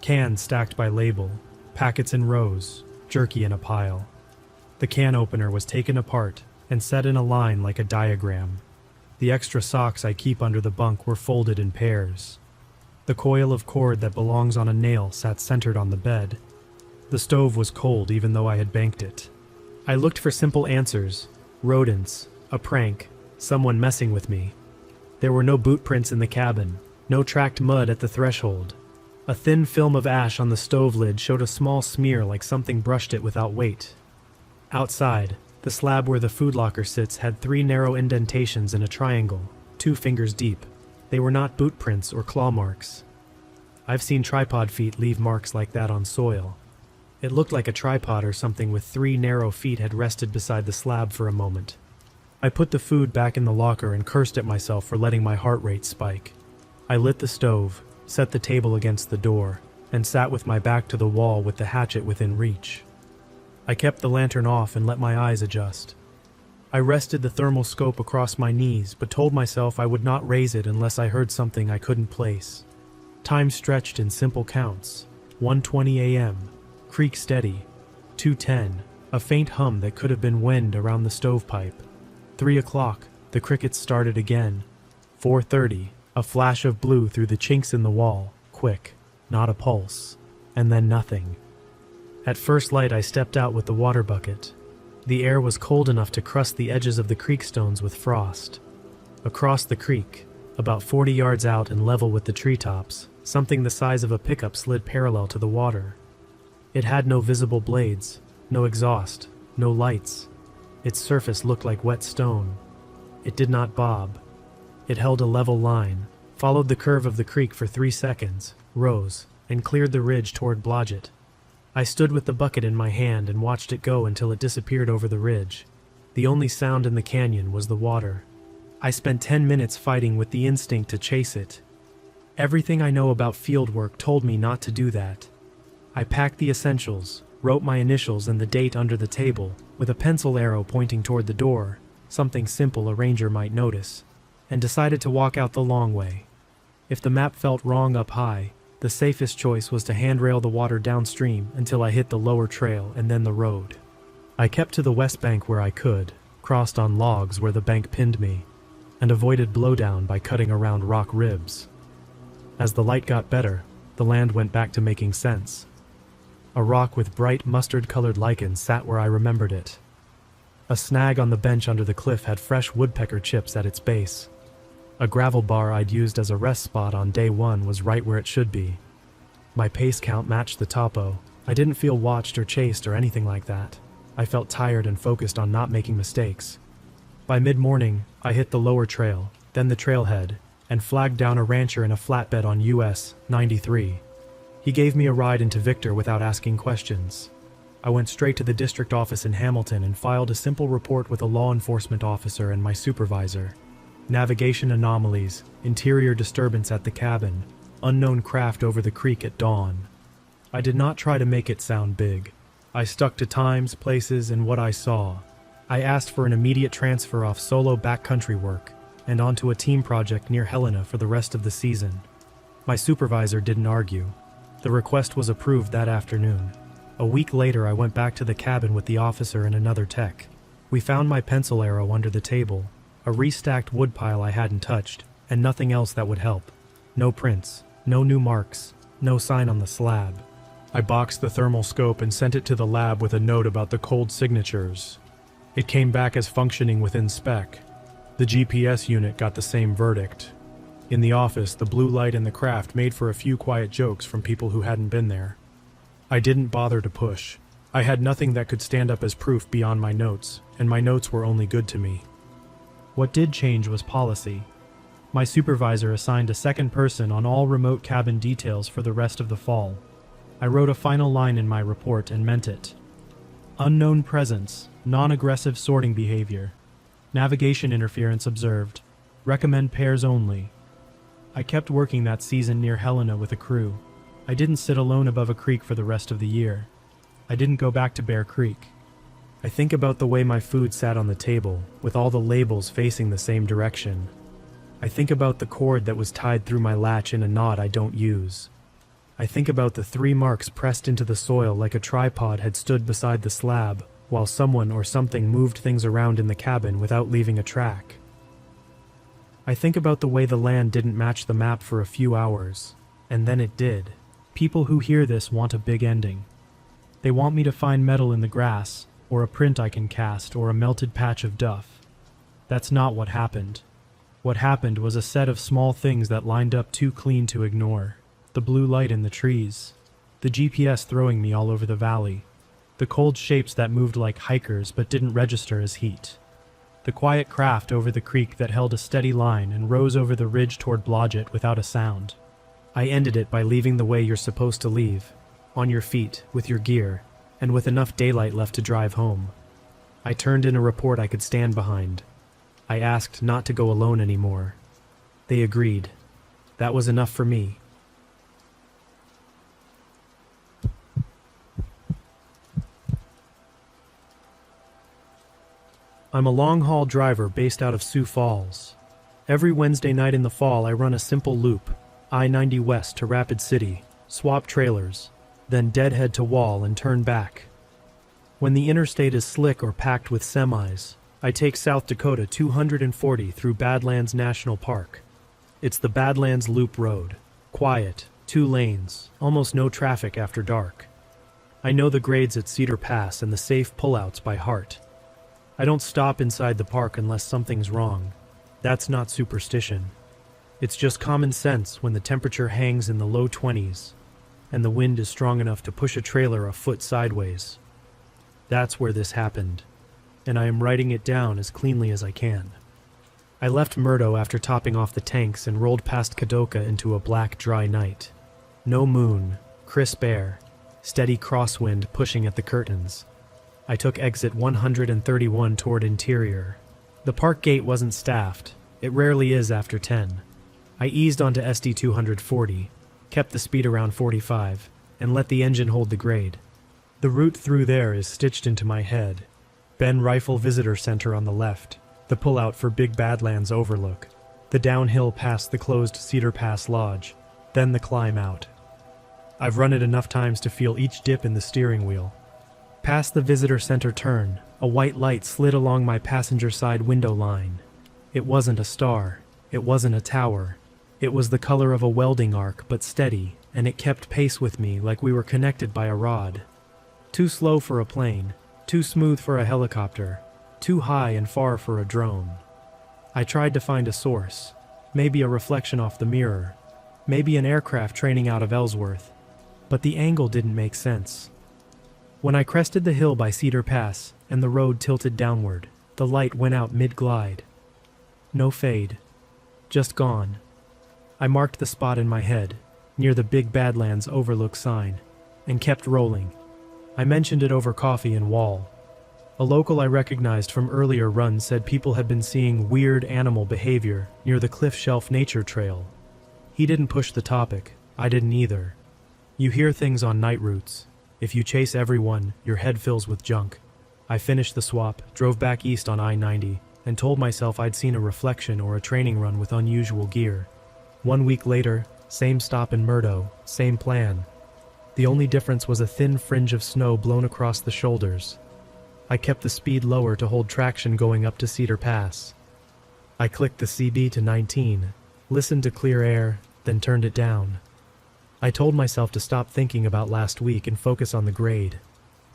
Cans stacked by label, packets in rows, jerky in a pile. The can opener was taken apart and set in a line like a diagram. The extra socks I keep under the bunk were folded in pairs. The coil of cord that belongs on a nail sat centered on the bed. The stove was cold even though I had banked it. I looked for simple answers, rodents, a prank, someone messing with me. There were no boot prints in the cabin, no tracked mud at the threshold. A thin film of ash on the stove lid showed a small smear like something brushed it without weight. Outside, the slab where the food locker sits had 3 narrow indentations in a triangle, 2 fingers deep. They were not boot prints or claw marks. I've seen tripod feet leave marks like that on soil. It looked like a tripod or something with 3 narrow feet had rested beside the slab for a moment. I put the food back in the locker and cursed at myself for letting my heart rate spike. I lit the stove, set the table against the door, and sat with my back to the wall with the hatchet within reach. I kept the lantern off and let my eyes adjust. I rested the thermal scope across my knees, but told myself I would not raise it unless I heard something I couldn't place. Time stretched in simple counts. 1:20 a.m., creek steady. 2:10, a faint hum that could have been wind around the stovepipe. 3 o'clock, the crickets started again. 4:30, a flash of blue through the chinks in the wall, quick, not a pulse, and then nothing. At first light I stepped out with the water bucket. The air was cold enough to crust the edges of the creek stones with frost. Across the creek, about 40 yards out and level with the treetops, something the size of a pickup slid parallel to the water. It had no visible blades, No exhaust, no lights. Its surface looked like wet stone. It did not bob. It held a level line, followed the curve of the creek for 3 seconds, rose, and cleared the ridge toward Blodgett. I stood with the bucket in my hand and watched it go until it disappeared over the ridge. The only sound in the canyon was the water. I spent 10 minutes fighting with the instinct to chase it. Everything I know about field work told me not to do that. I packed the essentials, wrote my initials and the date under the table, with a pencil arrow pointing toward the door, something simple a ranger might notice, and decided to walk out the long way. If the map felt wrong up high, the safest choice was to handrail the water downstream until I hit the lower trail and then the road. I kept to the west bank where I could, crossed on logs where the bank pinned me, and avoided blowdown by cutting around rock ribs. As the light got better, the land went back to making sense. A rock with bright mustard-colored lichen sat where I remembered it. A snag on the bench under the cliff had fresh woodpecker chips at its base. A gravel bar I'd used as a rest spot on day one was right where it should be. My pace count matched the topo. I didn't feel watched or chased or anything like that. I felt tired and focused on not making mistakes. By mid-morning, I hit the lower trail, then the trailhead, and flagged down a rancher in a flatbed on US 93. He gave me a ride into Victor without asking questions. I went straight to the district office in Hamilton and filed a simple report with a law enforcement officer and my supervisor. Navigation anomalies, interior disturbance at the cabin, unknown craft over the creek at dawn. I did not try to make it sound big. I stuck to times, places, and what I saw. I asked for an immediate transfer off solo backcountry work and onto a team project near Helena for the rest of the season. My supervisor didn't argue. The request was approved that afternoon. A week later, I went back to the cabin with the officer and another tech. We found my pencil arrow under the table, a restacked woodpile I hadn't touched, and nothing else that would help. No prints, no new marks, no sign on the slab. I boxed the thermal scope and sent it to the lab with a note about the cold signatures. It came back as functioning within spec. The GPS unit got the same verdict. In the office, the blue light in the craft made for a few quiet jokes from people who hadn't been there. I didn't bother to push. I had nothing that could stand up as proof beyond my notes, and my notes were only good to me. What did change was policy. My supervisor assigned a second person on all remote cabin details for the rest of the fall. I wrote a final line in my report and meant it. Unknown presence, non-aggressive sorting behavior. Navigation interference observed. Recommend pairs only. I kept working that season near Helena with a crew. I didn't sit alone above a creek for the rest of the year. I didn't go back to Bear Creek. I think about the way my food sat on the table, with all the labels facing the same direction. I think about the cord that was tied through my latch in a knot I don't use. I think about the 3 marks pressed into the soil like a tripod had stood beside the slab, while someone or something moved things around in the cabin without leaving a track. I think about the way the land didn't match the map for a few hours, and then it did. People who hear this want a big ending. They want me to find metal in the grass, or a print I can cast, or a melted patch of duff. That's not what happened. What happened was a set of small things that lined up too clean to ignore. The blue light in the trees, the GPS throwing me all over the valley, the cold shapes that moved like hikers but didn't register as heat. The quiet craft over the creek that held a steady line and rose over the ridge toward Blodgett without a sound. I ended it by leaving the way you're supposed to leave, on your feet, with your gear, and with enough daylight left to drive home. I turned in a report I could stand behind. I asked not to go alone anymore. They agreed. That was enough for me. I'm a long-haul driver based out of Sioux Falls. Every Wednesday night in the fall I run a simple loop, I-90 west to Rapid City, swap trailers, then deadhead to Wall and turn back. When the interstate is slick or packed with semis, I take South Dakota 240 through Badlands National Park. It's the Badlands Loop Road. Quiet, 2 lanes, almost no traffic after dark. I know the grades at Cedar Pass and the safe pullouts by heart. I don't stop inside the park unless something's wrong. That's not superstition. It's just common sense when the temperature hangs in the low 20s and the wind is strong enough to push a trailer a foot sideways. That's where this happened, and I am writing it down as cleanly as I can. I left Murdo after topping off the tanks and rolled past Kadoka into a black, dry night. No moon, crisp air, steady crosswind pushing at the curtains. I took exit 131 toward interior. The park gate wasn't staffed. It rarely is after 10. I eased onto SD 240, kept the speed around 45, and let the engine hold the grade. The route through there is stitched into my head. Ben Rifle Visitor Center on the left, the pullout for Big Badlands Overlook, the downhill past the closed Cedar Pass Lodge, then the climb out. I've run it enough times to feel each dip in the steering wheel. Past the visitor center turn, a white light slid along my passenger side window line. It wasn't a star, it wasn't a tower. It was the color of a welding arc, but steady, and it kept pace with me like we were connected by a rod. Too slow for a plane, too smooth for a helicopter, too high and far for a drone. I tried to find a source, maybe a reflection off the mirror, maybe an aircraft training out of Ellsworth, but the angle didn't make sense. When I crested the hill by Cedar Pass and the road tilted downward, the light went out mid-glide. No fade, just gone. I marked the spot in my head, near the Big Badlands Overlook sign, and kept rolling. I mentioned it over coffee in Wall. A local I recognized from earlier runs said people had been seeing weird animal behavior near the Cliff Shelf Nature Trail. He didn't push the topic, I didn't either. You hear things on night routes. If you chase everyone, your head fills with junk. I finished the swap, drove back east on I-90, and told myself I'd seen a reflection or a training run with unusual gear. 1 week later, same stop in Murdo, same plan. The only difference was a thin fringe of snow blown across the shoulders. I kept the speed lower to hold traction going up to Cedar Pass. I clicked the CB to 19, listened to clear air, then turned it down. I told myself to stop thinking about last week and focus on the grade.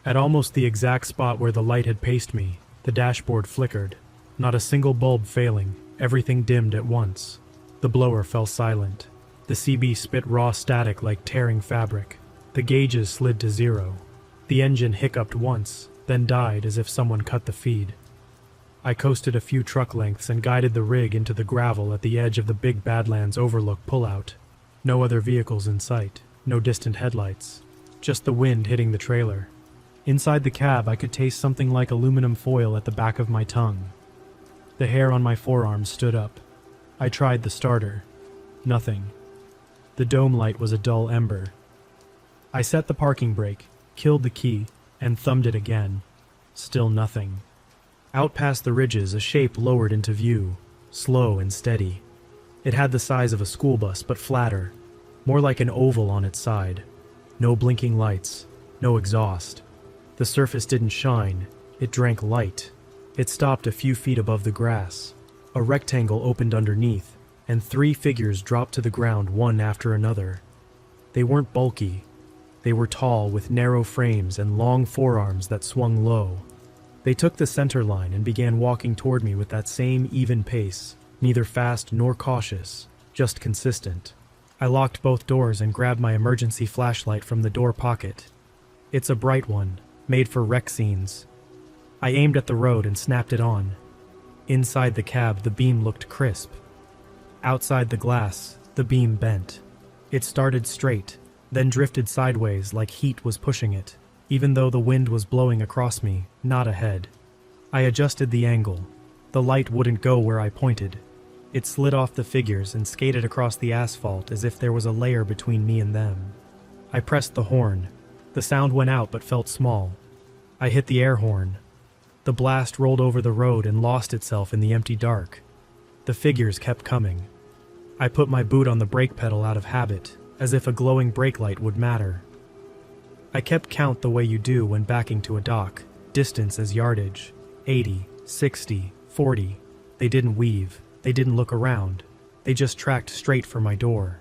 At almost the exact spot where the light had paced me, the dashboard flickered. Not a single bulb failing, everything dimmed at once. The blower fell silent. The CB spit raw static like tearing fabric. The gauges slid to 0. The engine hiccuped once, then died as if someone cut the feed. I coasted a few truck lengths and guided the rig into the gravel at the edge of the Big Badlands Overlook pullout. No other vehicles in sight, no distant headlights, just the wind hitting the trailer. Inside the cab, I could taste something like aluminum foil at the back of my tongue. The hair on my forearms stood up. I tried the starter. Nothing. The dome light was a dull ember. I set the parking brake, killed the key, and thumbed it again. Still nothing. Out past the ridges, a shape lowered into view, slow and steady. It had the size of a school bus, but flatter, more like an oval on its side. No blinking lights, no exhaust. The surface didn't shine, it drank light. It stopped a few feet above the grass. A rectangle opened underneath, and 3 figures dropped to the ground one after another. They weren't bulky. They were tall, with narrow frames and long forearms that swung low. They took the center line and began walking toward me with that same even pace, neither fast nor cautious, just consistent. I locked both doors and grabbed my emergency flashlight from the door pocket. It's a bright one, made for wreck scenes. I aimed at the road and snapped it on. Inside the cab, the beam looked crisp. Outside the glass, the beam bent. It started straight, then drifted sideways like heat was pushing it, even though the wind was blowing across me, not ahead. I adjusted the angle. The light wouldn't go where I pointed. It slid off the figures and skated across the asphalt as if there was a layer between me and them. I pressed the horn. The sound went out but felt small. I hit the air horn. The blast rolled over the road and lost itself in the empty dark. The figures kept coming. I put my boot on the brake pedal out of habit, as if a glowing brake light would matter. I kept count the way you do when backing to a dock, distance as yardage, 80, 60, 40. They didn't weave, they didn't look around, they just tracked straight for my door.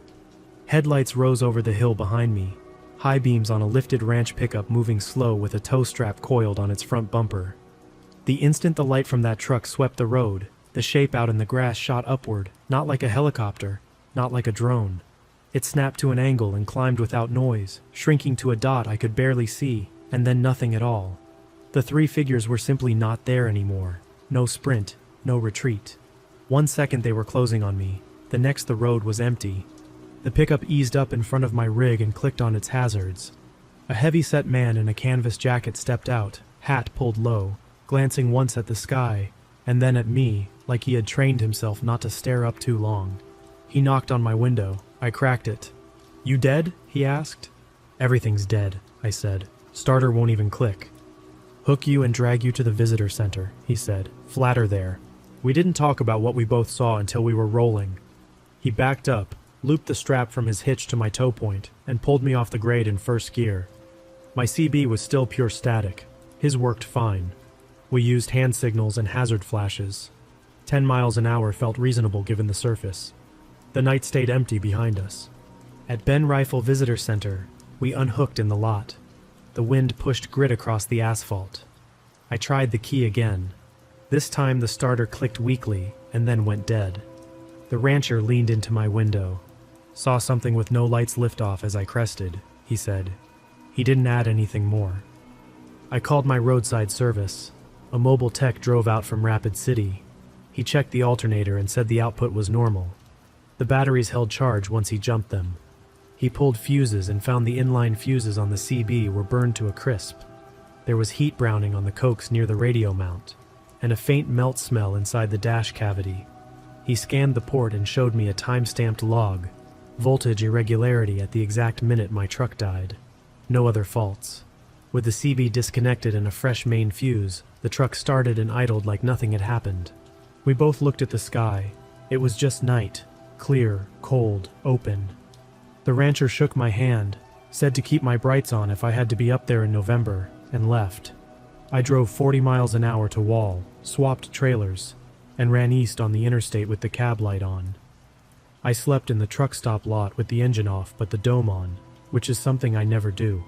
Headlights rose over the hill behind me, high beams on a lifted ranch pickup moving slow with a tow strap coiled on its front bumper. The instant the light from that truck swept the road, the shape out in the grass shot upward, not like a helicopter, not like a drone. It snapped to an angle and climbed without noise, shrinking to a dot I could barely see, and then nothing at all. The three figures were simply not there anymore. No sprint, no retreat. 1 second they were closing on me, the next the road was empty. The pickup eased up in front of my rig and clicked on its hazards. A heavy-set man in a canvas jacket stepped out, hat pulled low, glancing once at the sky, and then at me, like he had trained himself not to stare up too long. He knocked on my window. I cracked it. "You dead?" he asked. "Everything's dead," I said. "Starter won't even click." "Hook you and drag you to the visitor center," he said. "Flatter there." We didn't talk about what we both saw until we were rolling. He backed up, looped the strap from his hitch to my tow point, and pulled me off the grade in first gear. My CB was still pure static. His worked fine. We used hand signals and hazard flashes. 10 miles an hour felt reasonable given the surface. The night stayed empty behind us. At Ben Rifle Visitor Center, we unhooked in the lot. The wind pushed grit across the asphalt. I tried the key again. This time the starter clicked weakly and then went dead. The rancher leaned into my window. "Saw something with no lights lift off as I crested," he said. He didn't add anything more. I called my roadside service. A mobile tech drove out from Rapid City. He checked the alternator and said the output was normal. The batteries held charge once he jumped them. He pulled fuses and found the inline fuses on the CB were burned to a crisp. There was heat browning on the cokes near the radio mount, and a faint melt smell inside the dash cavity. He scanned the port and showed me a time-stamped log. Voltage irregularity at the exact minute my truck died. No other faults. With the CB disconnected and a fresh main fuse, the truck started and idled like nothing had happened. We both looked at the sky. It was just night. Clear, cold, open. The rancher shook my hand, said to keep my brights on if I had to be up there in November, and left. I drove 40 miles an hour to Wall, swapped trailers, and ran east on the interstate with the cab light on. I slept in the truck stop lot with the engine off but the dome on, which is something I never do.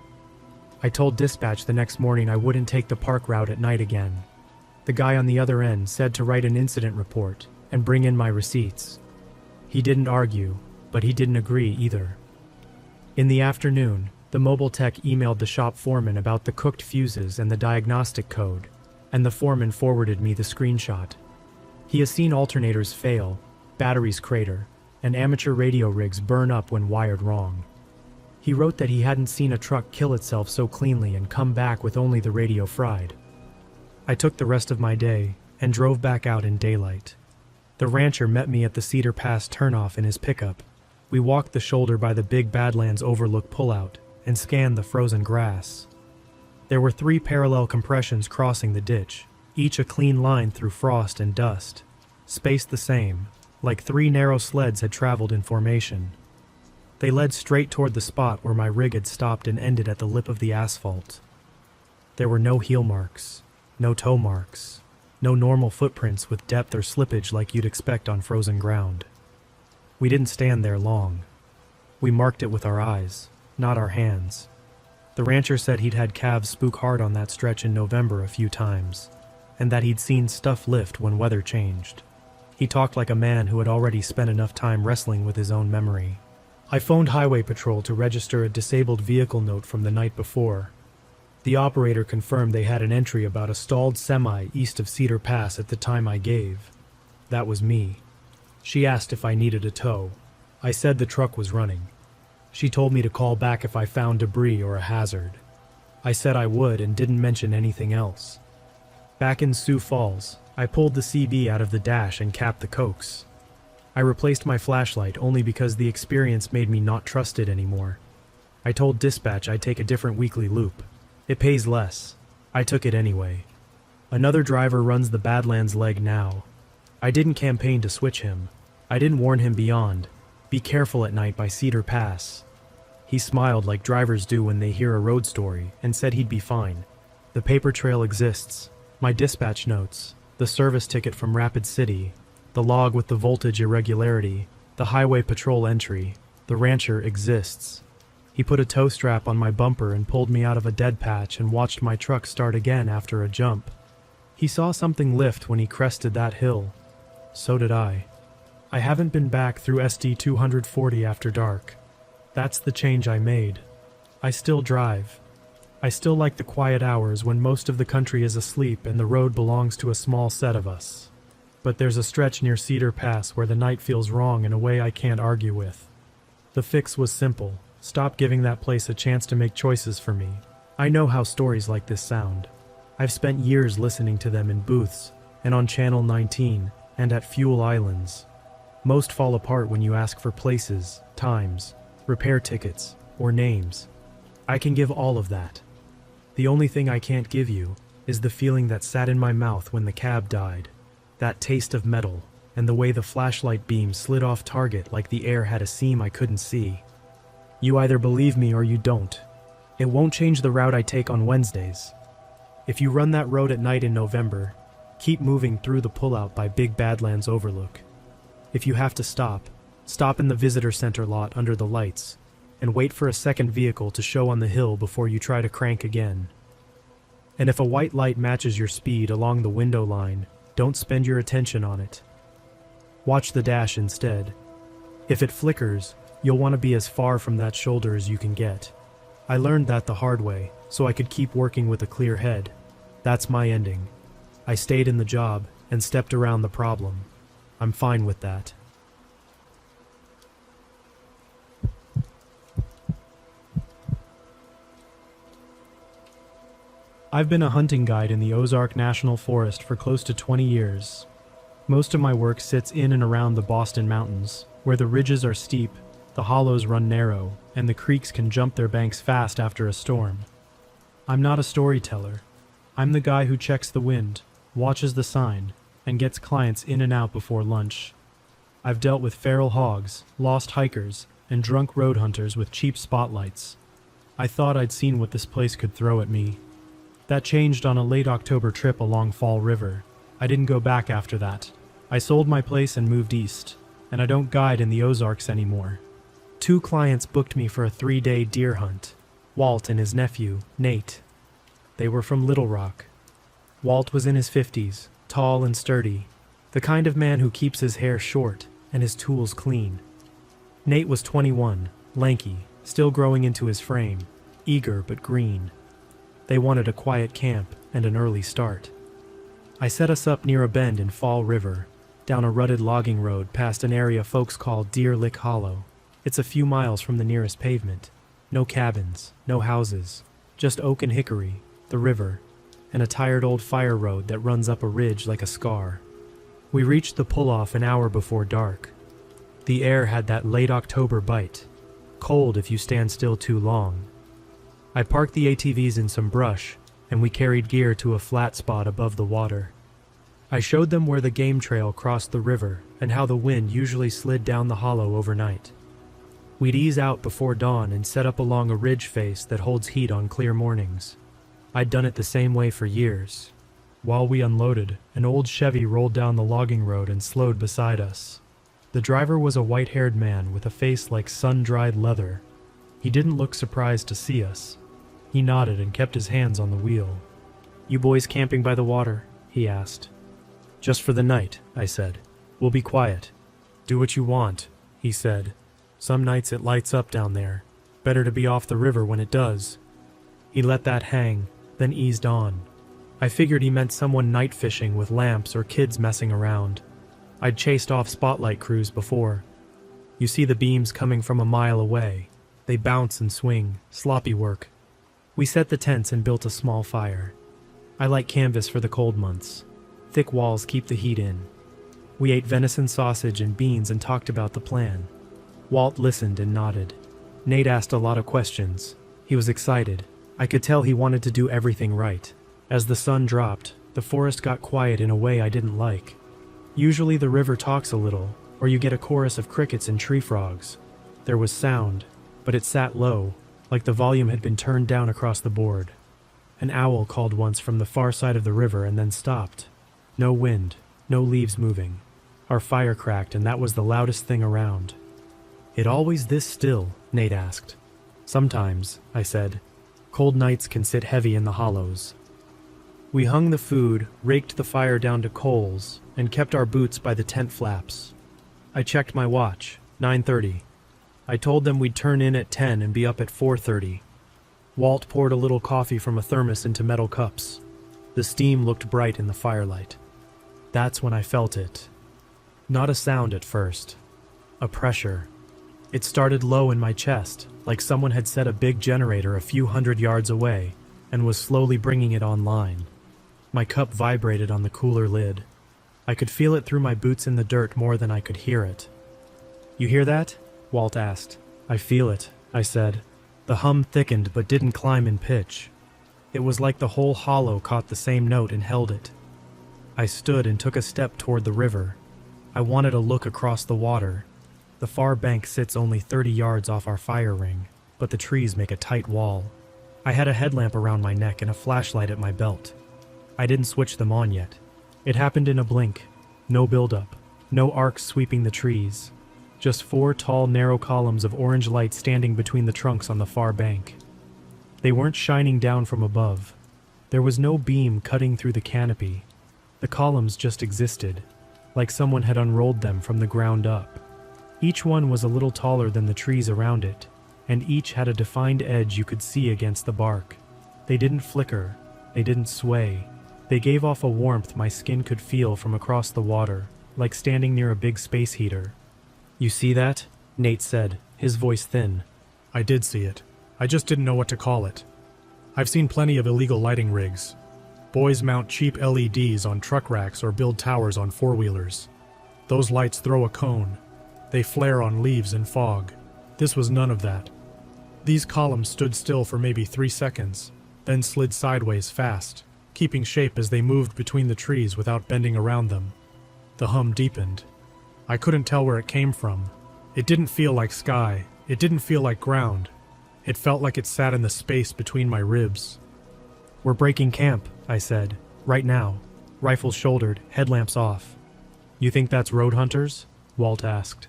I told dispatch the next morning I wouldn't take the park route at night again. The guy on the other end said to write an incident report and bring in my receipts. He didn't argue, but he didn't agree either. In the afternoon, the mobile tech emailed the shop foreman about the cooked fuses and the diagnostic code, and the foreman forwarded me the screenshot. He has seen alternators fail, batteries crater, and amateur radio rigs burn up when wired wrong. He wrote that he hadn't seen a truck kill itself so cleanly and come back with only the radio fried. I took the rest of my day and drove back out in daylight. The rancher met me at the Cedar Pass turnoff in his pickup. We walked the shoulder by the Big Badlands Overlook pullout and scanned the frozen grass. There were 3 parallel compressions crossing the ditch, each a clean line through frost and dust, spaced the same, like 3 narrow sleds had traveled in formation. They led straight toward the spot where my rig had stopped and ended at the lip of the asphalt. There were no heel marks, no toe marks, no normal footprints with depth or slippage like you'd expect on frozen ground. We didn't stand there long. We marked it with our eyes, not our hands. The rancher said he'd had calves spook hard on that stretch in November a few times, and that he'd seen stuff lift when weather changed. He talked like a man who had already spent enough time wrestling with his own memory. I phoned Highway Patrol to register a disabled vehicle note from the night before. The operator confirmed they had an entry about a stalled semi east of Cedar Pass at the time I gave. That was me. She asked if I needed a tow. I said the truck was running. She told me to call back if I found debris or a hazard. I said I would and didn't mention anything else. Back in Sioux Falls, I pulled the CB out of the dash and capped the cokes. I replaced my flashlight only because the experience made me not trust it anymore. I told dispatch I'd take a different weekly loop. It pays less. I took it anyway. Another driver runs the Badlands leg now. I didn't campaign to switch him. I didn't warn him beyond. Be careful at night by Cedar Pass. He smiled like drivers do when they hear a road story and said he'd be fine. The paper trail exists. My dispatch notes, the service ticket from Rapid City, the log with the voltage irregularity, the Highway Patrol entry. The rancher exists. He put a tow strap on my bumper and pulled me out of a dead patch and watched my truck start again after a jump. He saw something lift when he crested that hill. So did I. I haven't been back through SD 240 after dark. That's the change I made. I still drive. I still like the quiet hours when most of the country is asleep and the road belongs to a small set of us. But there's a stretch near Cedar Pass where the night feels wrong in a way I can't argue with. The fix was simple. Stop giving that place a chance to make choices for me. I know how stories like this sound. I've spent years listening to them in booths, and on Channel 19, and at fuel islands. Most fall apart when you ask for places, times, repair tickets, or names. I can give all of that. The only thing I can't give you is the feeling that sat in my mouth when the cab died. That taste of metal, and the way the flashlight beam slid off target like the air had a seam I couldn't see. You either believe me or you don't. It won't change the route I take on Wednesdays. If you run that road at night in November, keep moving through the pullout by Big Badlands Overlook. If you have to stop, stop in the visitor center lot under the lights, and wait for a second vehicle to show on the hill before you try to crank again. And if a white light matches your speed along the window line, don't spend your attention on it. Watch the dash instead. If it flickers, you'll want to be as far from that shoulder as you can get. I learned that the hard way, so I could keep working with a clear head. That's my ending. I stayed in the job and stepped around the problem. I'm fine with that. I've been a hunting guide in the Ozark National Forest for close to 20 years. Most of my work sits in and around the Boston Mountains, where the ridges are steep, the hollows run narrow, and the creeks can jump their banks fast after a storm. I'm not a storyteller. I'm the guy who checks the wind, watches the sign, and gets clients in and out before lunch. I've dealt with feral hogs, lost hikers, and drunk road hunters with cheap spotlights. I thought I'd seen what this place could throw at me. That changed on a late October trip along Fall River. I didn't go back after that. I sold my place and moved east, and I don't guide in the Ozarks anymore. 2 clients booked me for a 3-day deer hunt, Walt and his nephew, Nate. They were from Little Rock. Walt was in his 50s, tall and sturdy, the kind of man who keeps his hair short and his tools clean. Nate was 21, lanky, still growing into his frame, eager but green. They wanted a quiet camp and an early start. I set us up near a bend in Fall River, down a rutted logging road past an area folks call Deer Lick Hollow. It's a few miles from the nearest pavement. No cabins, no houses, just oak and hickory, the river, and a tired old fire road that runs up a ridge like a scar. We reached the pull-off an hour before dark. The air had that late October bite, cold if you stand still too long. I parked the ATVs in some brush, and we carried gear to a flat spot above the water. I showed them where the game trail crossed the river and how the wind usually slid down the hollow overnight. We'd ease out before dawn and set up along a ridge face that holds heat on clear mornings. I'd done it the same way for years. While we unloaded, an old Chevy rolled down the logging road and slowed beside us. The driver was a white-haired man with a face like sun-dried leather. He didn't look surprised to see us. He nodded and kept his hands on the wheel. "You boys camping by the water?" he asked. "Just for the night," I said. "We'll be quiet." "Do what you want," he said. "Some nights it lights up down there. Better to be off the river when it does." He let that hang, then eased on. I figured he meant someone night fishing with lamps or kids messing around. I'd chased off spotlight crews before. You see the beams coming from a mile away. They bounce and swing, sloppy work. We set the tents and built a small fire. I like canvas for the cold months. Thick walls keep the heat in. We ate venison sausage and beans and talked about the plan. Walt listened and nodded. Nate asked a lot of questions. He was excited. I could tell he wanted to do everything right. As the sun dropped, the forest got quiet in a way I didn't like. Usually the river talks a little, or you get a chorus of crickets and tree frogs. There was sound, but it sat low, like the volume had been turned down across the board. An owl called once from the far side of the river and then stopped. No wind, no leaves moving. Our fire cracked and that was the loudest thing around. "It always this still?" Nate asked. "Sometimes," I said. "Cold nights can sit heavy in the hollows." We hung the food, raked the fire down to coals, and kept our boots by the tent flaps. I checked my watch, 9:30. I told them we'd turn in at 10 and be up at 4:30. Walt poured a little coffee from a thermos into metal cups. The steam looked bright in the firelight. That's when I felt it. Not a sound at first. A pressure. It started low in my chest, like someone had set a big generator a few hundred yards away and was slowly bringing it online. My cup vibrated on the cooler lid. I could feel it through my boots in the dirt more than I could hear it. "You hear that?" Walt asked. "I feel it," I said. The hum thickened but didn't climb in pitch. It was like the whole hollow caught the same note and held it. I stood and took a step toward the river. I wanted to look across the water. The far bank sits only 30 yards off our fire ring, but the trees make a tight wall. I had a headlamp around my neck and a flashlight at my belt. I didn't switch them on yet. It happened in a blink. No buildup. No arcs sweeping the trees. Just 4 tall, narrow columns of orange light standing between the trunks on the far bank. They weren't shining down from above. There was no beam cutting through the canopy. The columns just existed, like someone had unrolled them from the ground up. Each one was a little taller than the trees around it, and each had a defined edge you could see against the bark. They didn't flicker. They didn't sway. They gave off a warmth my skin could feel from across the water, like standing near a big space heater. "You see that?" Nate said, his voice thin. I did see it. I just didn't know what to call it. I've seen plenty of illegal lighting rigs. Boys mount cheap LEDs on truck racks or build towers on four-wheelers. Those lights throw a cone. They flare on leaves and fog. This was none of that. These columns stood still for maybe 3 seconds, then slid sideways fast, keeping shape as they moved between the trees without bending around them. The hum deepened. I couldn't tell where it came from. It didn't feel like sky. It didn't feel like ground. It felt like it sat in the space between my ribs. "We're breaking camp," I said. "Right now." Rifles shouldered, headlamps off. "You think that's road hunters?" Walt asked.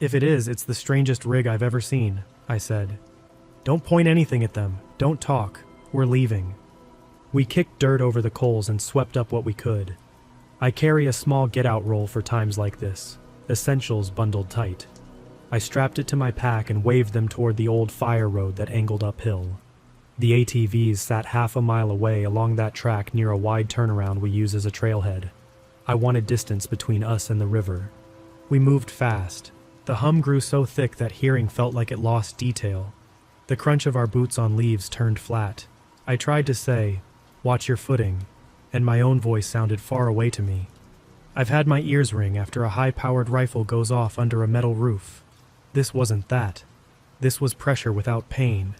"If it is, it's the strangest rig I've ever seen," I said. "Don't point anything at them. Don't talk. We're leaving." We kicked dirt over the coals and swept up what we could. I carry a small get-out roll for times like this, essentials bundled tight. I strapped it to my pack and waved them toward the old fire road that angled uphill. The ATVs sat half a mile away along that track near a wide turnaround we use as a trailhead. I wanted distance between us and the river. We moved fast. The hum grew so thick that hearing felt like it lost detail. The crunch of our boots on leaves turned flat. I tried to say, "Watch your footing," and my own voice sounded far away to me. I've had my ears ring after a high-powered rifle goes off under a metal roof. This wasn't that. This was pressure without pain.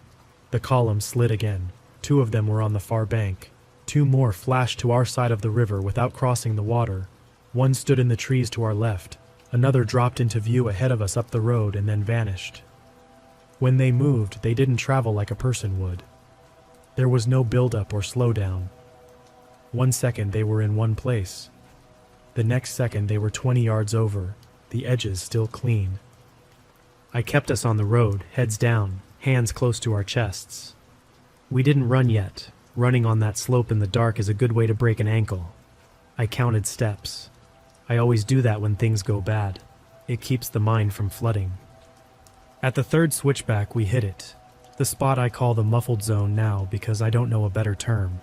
The columns slid again. 2 of them were on the far bank. 2 more flashed to our side of the river without crossing the water. 1 stood in the trees to our left. Another dropped into view ahead of us up the road and then vanished. When they moved, they didn't travel like a person would. There was no build-up or slowdown. 1 second they were in one place. The next second they were 20 yards over, the edges still clean. I kept us on the road, heads down, hands close to our chests. We didn't run yet. Running on that slope in the dark is a good way to break an ankle. I counted steps. I always do that when things go bad. It keeps the mind from flooding. At the 3rd switchback we hit it, the spot I call the muffled zone now because I don't know a better term.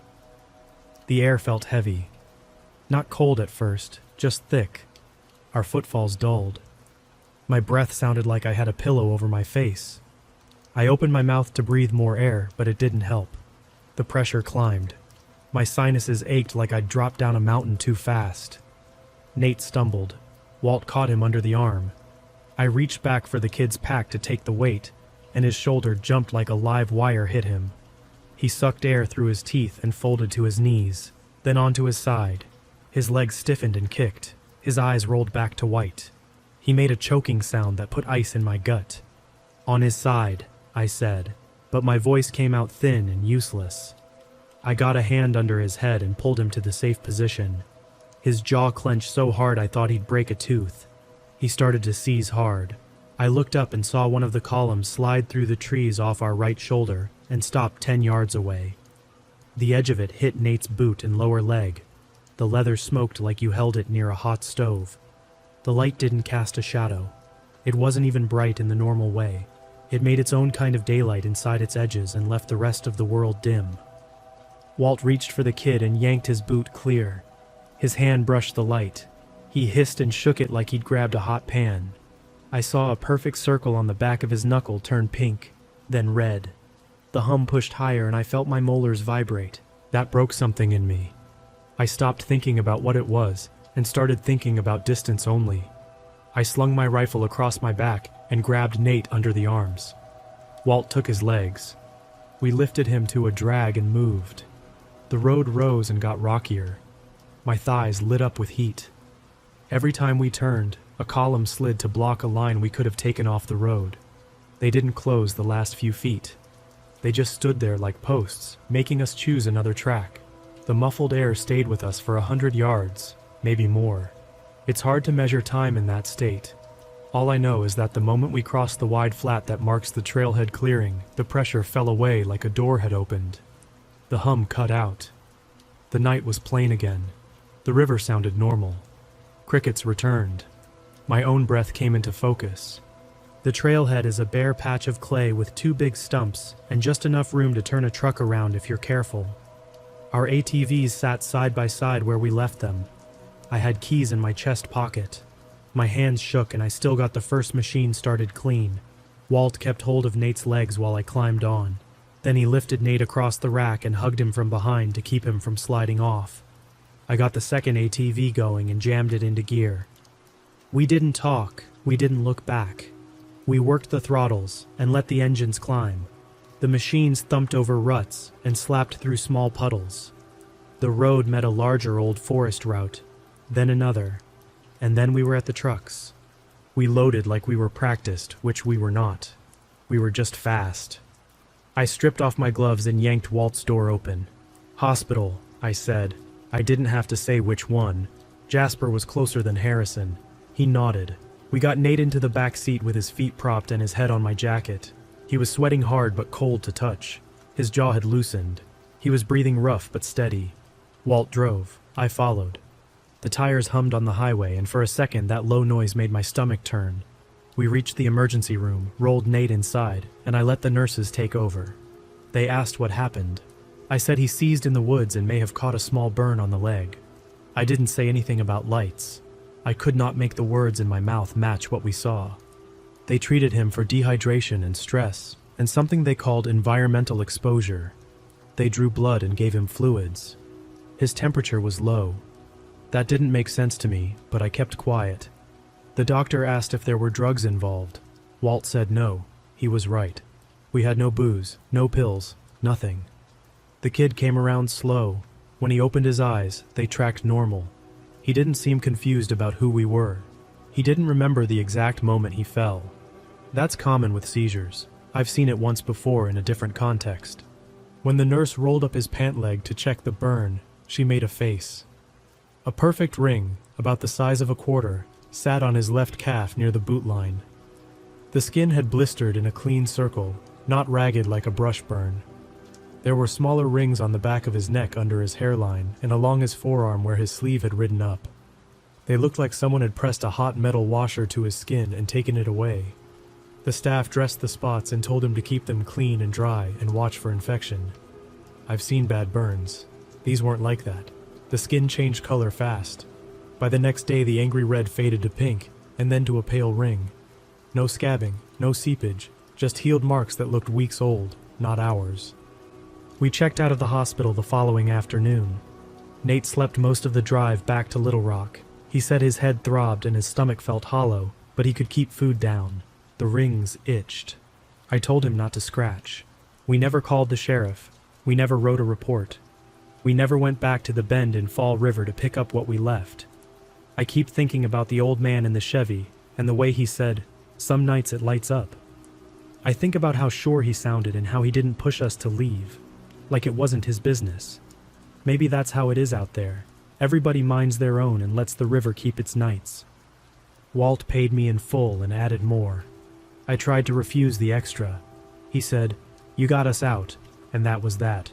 The air felt heavy. Not cold at first, just thick. Our footfalls dulled. My breath sounded like I had a pillow over my face. I opened my mouth to breathe more air, but it didn't help. The pressure climbed. My sinuses ached like I'd dropped down a mountain too fast. Nate stumbled. Walt caught him under the arm. I reached back for the kid's pack to take the weight, and his shoulder jumped like a live wire hit him. He sucked air through his teeth and folded to his knees, then onto his side. His legs stiffened and kicked. His eyes rolled back to white. He made a choking sound that put ice in my gut. "On his side," I said, but my voice came out thin and useless. I got a hand under his head and pulled him to the safe position. His jaw clenched so hard I thought he'd break a tooth. He started to seize hard. I looked up and saw one of the columns slide through the trees off our right shoulder and stop 10 yards away. The edge of it hit Nate's boot and lower leg. The leather smoked like you held it near a hot stove. The light didn't cast a shadow. It wasn't even bright in the normal way. It made its own kind of daylight inside its edges and left the rest of the world dim. Walt reached for the kid and yanked his boot clear. His hand brushed the light. He hissed and shook it like he'd grabbed a hot pan. I saw a perfect circle on the back of his knuckle turn pink, then red. The hum pushed higher and I felt my molars vibrate. That broke something in me. I stopped thinking about what it was and started thinking about distance only. I slung my rifle across my back and grabbed Nate under the arms. Walt took his legs. We lifted him to a drag and moved. The road rose and got rockier. My thighs lit up with heat. Every time we turned, a column slid to block a line we could have taken off the road. They didn't close the last few feet. They just stood there like posts, making us choose another track. The muffled air stayed with us for 100 yards, maybe more. It's hard to measure time in that state. All I know is that the moment we crossed the wide flat that marks the trailhead clearing, the pressure fell away like a door had opened. The hum cut out. The night was plain again. The river sounded normal. Crickets returned. My own breath came into focus. The trailhead is a bare patch of clay with 2 big stumps and just enough room to turn a truck around if you're careful. Our ATVs sat side by side where we left them. I had keys in my chest pocket. My hands shook and I still got the first machine started clean. Walt kept hold of Nate's legs while I climbed on. Then he lifted Nate across the rack and hugged him from behind to keep him from sliding off. I got the second ATV going and jammed it into gear. We didn't talk, we didn't look back. We worked the throttles and let the engines climb. The machines thumped over ruts and slapped through small puddles. The road met a larger old forest route, then another, and then we were at the trucks. We loaded like we were practiced, which we were not. We were just fast. I stripped off my gloves and yanked Walt's door open. "Hospital," I said. I didn't have to say which one. Jasper was closer than Harrison. He nodded. We got Nate into the back seat with his feet propped and his head on my jacket. He was sweating hard but cold to touch. His jaw had loosened. He was breathing rough but steady. Walt drove. I followed. The tires hummed on the highway, and for a second that low noise made my stomach turn. We reached the emergency room, rolled Nate inside, and I let the nurses take over. They asked what happened. I said he seized in the woods and may have caught a small burn on the leg. I didn't say anything about lights. I could not make the words in my mouth match what we saw. They treated him for dehydration and stress, and something they called environmental exposure. They drew blood and gave him fluids. His temperature was low. That didn't make sense to me, but I kept quiet. The doctor asked if there were drugs involved. Walt said no. He was right. We had no booze, no pills, nothing. The kid came around slow. When he opened his eyes, they tracked normal. He didn't seem confused about who we were. He didn't remember the exact moment he fell. That's common with seizures. I've seen it once before in a different context. When the nurse rolled up his pant leg to check the burn, she made a face. A perfect ring, about the size of a quarter, sat on his left calf near the boot line. The skin had blistered in a clean circle, not ragged like a brush burn. There were smaller rings on the back of his neck under his hairline and along his forearm where his sleeve had ridden up. They looked like someone had pressed a hot metal washer to his skin and taken it away. The staff dressed the spots and told him to keep them clean and dry and watch for infection. I've seen bad burns. These weren't like that. The skin changed color fast. By the next day the angry red faded to pink and then to a pale ring. No scabbing, no seepage, just healed marks that looked weeks old, not hours. We checked out of the hospital the following afternoon. Nate slept most of the drive back to Little Rock. He said his head throbbed and his stomach felt hollow, but he could keep food down. The rings itched. I told him not to scratch. We never called the sheriff. We never wrote a report. We never went back to the bend in Fall River to pick up what we left. I keep thinking about the old man in the Chevy and the way he said, "Some nights it lights up." I think about how sure he sounded and how he didn't push us to leave. Like it wasn't his business. Maybe that's how it is out there. Everybody minds their own and lets the river keep its nights. Walt paid me in full and added more. I tried to refuse the extra. He said, "You got us out," and that was that.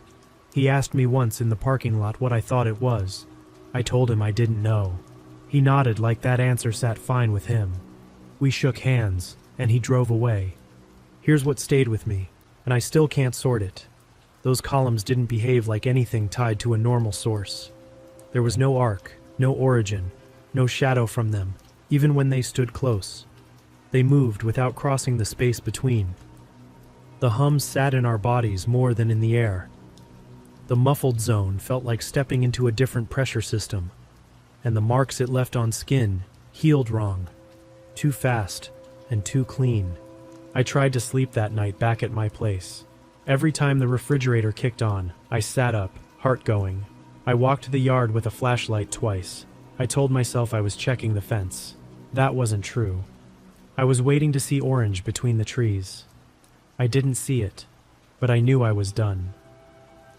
He asked me once in the parking lot what I thought it was. I told him I didn't know. He nodded like that answer sat fine with him. We shook hands, and he drove away. Here's what stayed with me, and I still can't sort it. Those columns didn't behave like anything tied to a normal source. There was no arc, no origin, no shadow from them, even when they stood close. They moved without crossing the space between. The hums sat in our bodies more than in the air. The muffled zone felt like stepping into a different pressure system, and the marks it left on skin healed wrong, too fast and too clean. I tried to sleep that night back at my place. Every time the refrigerator kicked on, I sat up, heart going. I walked the yard with a flashlight twice. I told myself I was checking the fence. That wasn't true. I was waiting to see orange between the trees. I didn't see it, but I knew I was done.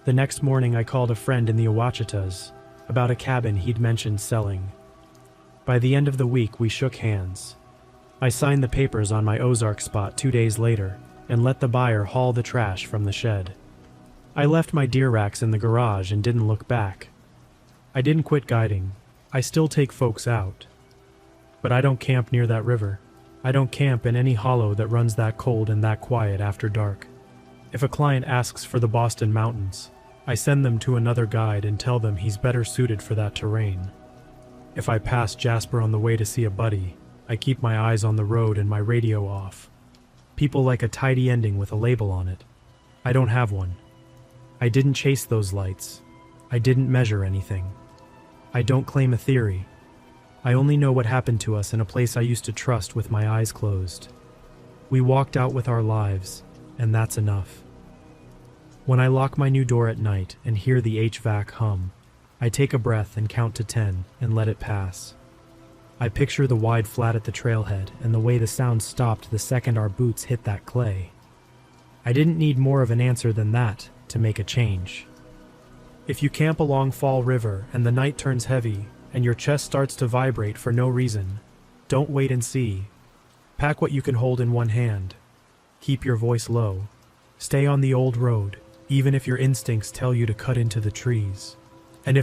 The next morning I called a friend in the Ouachitas about a cabin he'd mentioned selling. By the end of the week we shook hands. I signed the papers on my Ozark spot 2 days later and let the buyer haul the trash from the shed. I left my deer racks in the garage and didn't look back. I didn't quit guiding. I still take folks out. But I don't camp near that river. I don't camp in any hollow that runs that cold and that quiet after dark. If a client asks for the Boston Mountains, I send them to another guide and tell them he's better suited for that terrain. If I pass Jasper on the way to see a buddy, I keep my eyes on the road and my radio off. People like a tidy ending with a label on it. I don't have one. I didn't chase those lights. I didn't measure anything. I don't claim a theory. I only know what happened to us in a place I used to trust with my eyes closed. We walked out with our lives, and that's enough. When I lock my new door at night and hear the HVAC hum, I take a breath and count to 10 and let it pass. I picture the wide flat at the trailhead and the way the sound stopped the second our boots hit that clay. I didn't need more of an answer than that to make a change. If you camp along Fall River and the night turns heavy and your chest starts to vibrate for no reason, don't wait and see. Pack what you can hold in one hand. Keep your voice low. Stay on the old road, even if your instincts tell you to cut into the trees.